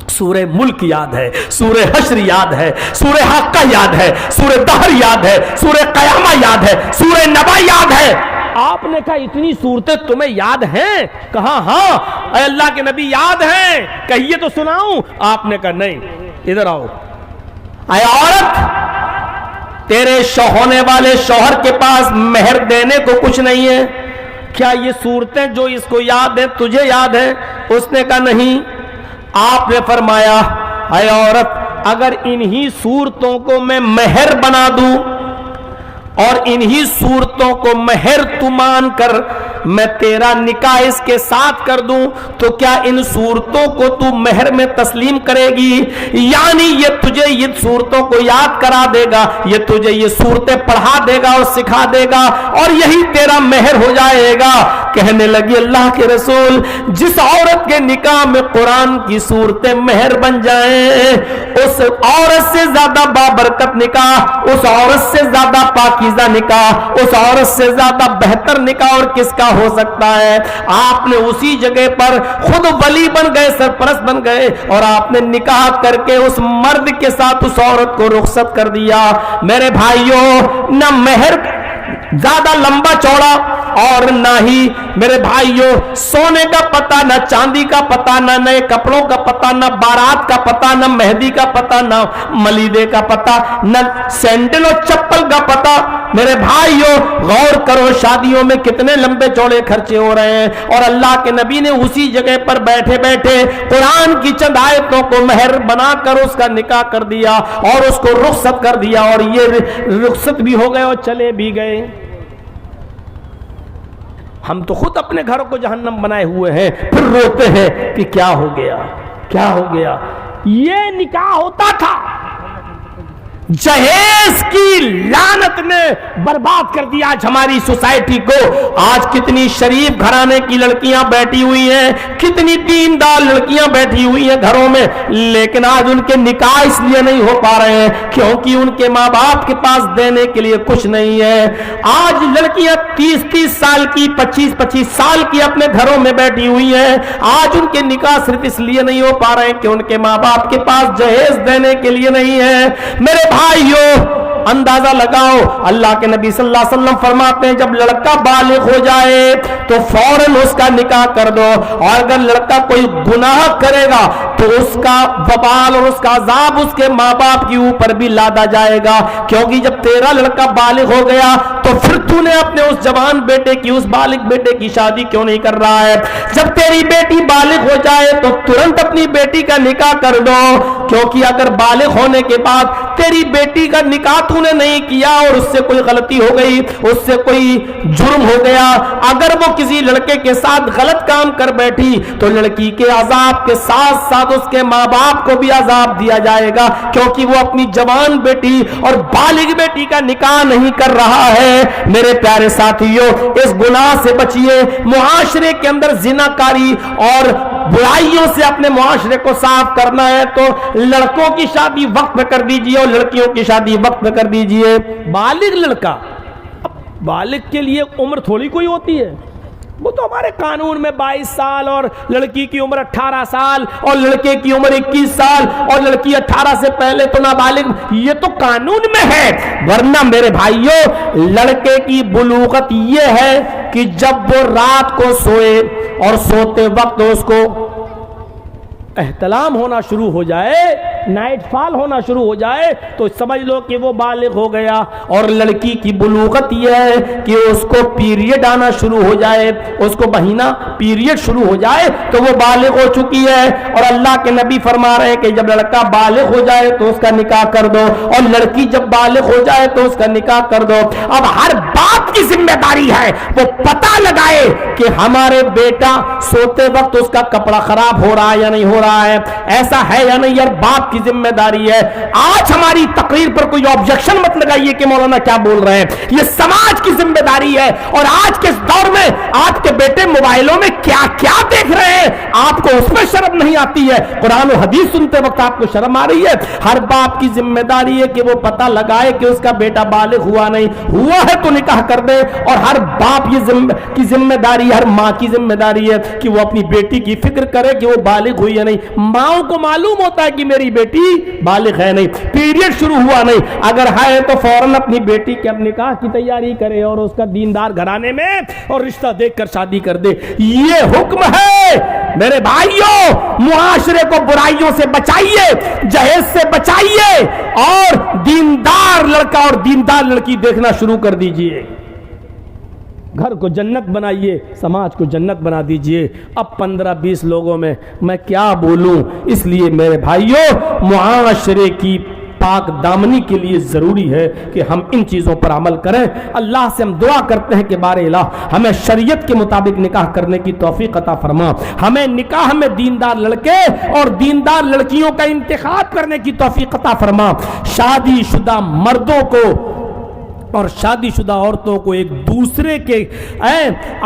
سورہ ملک یاد ہے, سورہ حشر یاد ہے, سورہ حقہ یاد ہے, سورہ دہر یاد ہے, سورہ قیامہ یاد ہے, سورہ نبا یاد ہے. آپ نے کہا اتنی صورتیں تمہیں یاد ہیں؟ کہا ہاں. اے اللہ کے نبی یاد ہیں, کہیے تو سناؤں. آپ نے کہا نہیں, ادھر آؤ. اے عورت, تیرے ہونے والے شوہر کے پاس مہر دینے کو کچھ نہیں ہے کیا؟ یہ صورتیں جو اس کو یاد ہیں تجھے یاد ہیں؟ اس نے کہا نہیں. آپ نے فرمایا اے عورت اگر انہی صورتوں کو میں مہر بنا دوں اور انہی صورتوں کو مہر تو مان کر میں تیرا نکاح اس کے ساتھ کر دوں تو کیا ان صورتوں کو تو مہر میں تسلیم کرے گی؟ یعنی یہ تجھے یہ صورتوں کو یاد کرا دے گا, یہ تجھے یہ صورتیں پڑھا دے گا اور سکھا دے گا, اور یہی تیرا مہر ہو جائے گا. کہنے لگی اللہ کے رسول جس عورت کے نکاح میں قرآن کی صورتیں مہر بن جائیں اس عورت سے زیادہ بابرکت نکاح, اس عورت سے زیادہ پاکیزہ نکاح, اس عورت سے زیادہ بہتر نکاح اور کس کا ہو سکتا ہے؟ آپ نے اسی جگہ پر خود ولی بن گئے, سرپرست بن گئے, اور آپ نے نکاح کر کے اس مرد کے ساتھ اس عورت کو رخصت کر دیا. میرے بھائیوں, نہ مہر زیادہ لمبا چوڑا اور نہ ہی میرے بھائیوں سونے کا پتہ, نہ چاندی کا پتہ, نہ نئے کپڑوں کا پتہ, نہ بارات کا پتہ, نہ مہندی کا پتہ, نہ ملیدے کا پتہ, نہ سینڈل اور چپل کا پتہ. میرے بھائیوں غور کرو شادیوں میں کتنے لمبے چوڑے خرچے ہو رہے ہیں, اور اللہ کے نبی نے اسی جگہ پر بیٹھے بیٹھے قرآن کی چند آیتوں کو مہر بنا کر اس کا نکاح کر دیا اور اس کو رخصت کر دیا, اور یہ رخصت بھی ہو گئے اور چلے بھی گئے. ہم تو خود اپنے گھر کو جہنم بنائے ہوئے ہیں، پھر روتے ہیں کہ کیا ہو گیا، کیا ہو گیا۔ یہ نکاح ہوتا تھا، جہیز کی لعنت نے برباد کر دیا آج ہماری سوسائٹی کو۔ آج کتنی شریف گھرانے کی لڑکیاں بیٹھی ہوئی ہیں، کتنی دیندار لڑکیاں بیٹھی ہوئی ہیں گھروں میں، لیکن آج ان کے نکاح اس لیے نہیں ہو پا رہے ہیں کیونکہ ان کے ماں باپ کے پاس دینے کے لیے کچھ نہیں ہے۔ آج لڑکیاں 30 سال کی، 25 سال کی اپنے گھروں میں بیٹھی ہوئی ہیں، آج ان کے نکاح صرف اس لیے نہیں ہو پا رہے ہیں کہ ان کے ماں باپ کے پاس جہیز دینے کے لیے نہیں ہے۔ میرے بھائیو، اندازہ لگاؤ، اللہ کے نبی صلی اللہ علیہ وسلم فرماتے ہیں جب لڑکا بالغ ہو جائے تو فوراً اس کا نکاح کر دو، اور اگر لڑکا کوئی گناہ کرے گا تو اس کا وبال اور اس کا عذاب اس کے ماں باپ کے اوپر بھی لادا جائے گا، کیونکہ جب تیرا لڑکا بالغ ہو گیا تو پھر تو نے اپنے اس جوان بیٹے کی، اس بالغ بیٹے کی شادی کیوں نہیں کر رہا ہے؟ جب تیری بیٹی بالغ ہو جائے تو ترنت اپنی بیٹی کا نکاح کر دو، کیونکہ اگر بالغ ہونے کے بعد تیری بیٹی کا نکاح تو نے نہیں کیا اور اس سے کوئی غلطی ہو گئی، اس سے کوئی جرم ہو گیا، اگر وہ کسی لڑکے کے ساتھ غلط کام کر بیٹھی تو لڑکی کے عذاب کے ساتھ ساتھ اس کے ماں باپ کو بھی عذاب دیا جائے گا، کیونکہ وہ اپنی جوان بیٹی اور بالغ بیٹی کا نکاح نہیں کر رہا ہے۔ میرے پیارے ساتھیوں، اس گناہ سے بچیے۔ معاشرے کے اندر زنا کاری اور برائیوں سے اپنے معاشرے کو صاف کرنا ہے تو لڑکوں کی شادی وقت میں کر دیجئے اور لڑکیوں کی شادی وقت میں کر دیجئے۔ بالغ لڑکا، بالغ کے لیے عمر تھوڑی کوئی ہوتی ہے، وہ تو ہمارے قانون میں 22 سال اور لڑکی کی عمر 18 سال اور لڑکے کی عمر 21 سال اور لڑکی 18 سے پہلے تو نابالغ، یہ تو قانون میں ہے۔ ورنہ میرے بھائیوں، لڑکے کی بلوغت یہ ہے کہ جب وہ رات کو سوئے اور سوتے وقت اس کو احتلام ہونا شروع ہو جائے، نائٹ فال ہونا شروع ہو جائے تو سمجھ لو کہ وہ بالغ ہو گیا۔ اور لڑکی کی بلوغت یہ ہے کہ اس کو پیریڈ آنا شروع ہو جائے، اس کو مہینہ پیریڈ شروع ہو جائے تو وہ بالغ ہو چکی ہے۔ اور اللہ کے نبی فرما رہے ہیں کہ جب لڑکا بالغ ہو جائے تو اس کا نکاح کر دو، اور لڑکی جب بالغ ہو جائے تو اس کا نکاح کر دو۔ اب ہر باپ کی ذمہ داری ہے وہ پتہ لگائے کہ ہمارے بیٹا سوتے وقت اس کا کپڑا خراب ہو رہا ہے یا نہیں ہو رہا ہے، ایسا ہے یا نہیں، یار باپ کی ذمہ داری ہے۔ آج ہماری تقریر پر کوئی آبجیکشن مت لگائیے کہ مولانا کیا بول رہے ہیں، یہ سماج کی ذمہ داری ہے۔ اور آج کے دور میں آپ کے بیٹے موبائلوں میں کیا کیا دیکھ رہے ہیں، آپ کو اس میں شرم نہیں آتی ہے؟ قرآن و حدیث سنتے وقت آپ کو شرم آ رہی ہے؟ ہر باپ کی ذمہ داری ہے کہ وہ پتہ لگائے کہ اس کا بیٹا بالغ ہوا نہیں ہوا ہے تو نکاح کر دے۔ اور ہر باپ کی ذمہ داری، ہر ماں کی ذمہ داری ہے کہ وہ اپنی بیٹی کی فکر کرے کہ وہ بالغ ہوئی ہے نہیں۔ ماؤں کو معلوم ہوتا ہے کہ میری بیٹی بالغ ہے نہیں، پیریڈ شروع ہوا نہیں، اگر ہے تو فوراً اپنی بیٹی کے نکاح کی تیاری کرے اور اس کا دیندار گھرانے میں اور رشتہ دیکھ کر شادی کر دے۔ یہ حکم ہے میرے بھائیوں، معاشرے کو برائیوں سے بچائیے، جہیز سے بچائیے، اور دیندار لڑکا اور دیندار لڑکی دیکھنا شروع کر دیجئے۔ گھر کو جنت بنائیے، سماج کو جنت بنا دیجئے۔ اب 15-20 لوگوں میں کیا بولوں، اس لیے میرے بھائیوں، معاشرے کی پاک دامنی کے لیے ضروری ہے کہ ہم ان چیزوں پر عمل کریں۔ اللہ سے ہم دعا کرتے ہیں کہ بارے الہ ہمیں شریعت کے مطابق نکاح کرنے کی توفیق عطا فرما، ہمیں نکاح میں دیندار لڑکے اور دیندار لڑکیوں کا انتخاب کرنے کی توفیق عطا فرما۔ شادی شدہ مردوں کو اور شادی شدہ عورتوں کو ایک دوسرے کے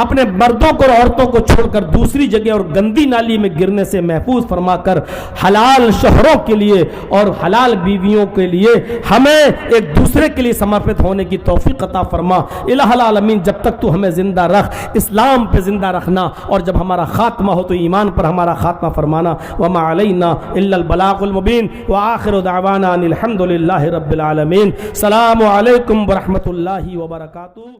اپنے مردوں کو اور عورتوں کو چھوڑ کر دوسری جگہ اور گندی نالی میں گرنے سے محفوظ فرما کر حلال شوہروں کے لیے اور حلال بیویوں کے لیے ہمیں ایک دوسرے کے لیے سمرپت ہونے کی توفیق عطا فرما۔ الہ العالمین، جب تک تو ہمیں زندہ رکھ، اسلام پہ زندہ رکھنا، اور جب ہمارا خاتمہ ہو تو ایمان پر ہمارا خاتمہ فرمانا۔ وما علینا الا البلاغ المبین، وآخر دعوانا ان الحمد للہ رب العالمین۔ السلام علیکم ورحمۃ اللہ وبرکاتہ۔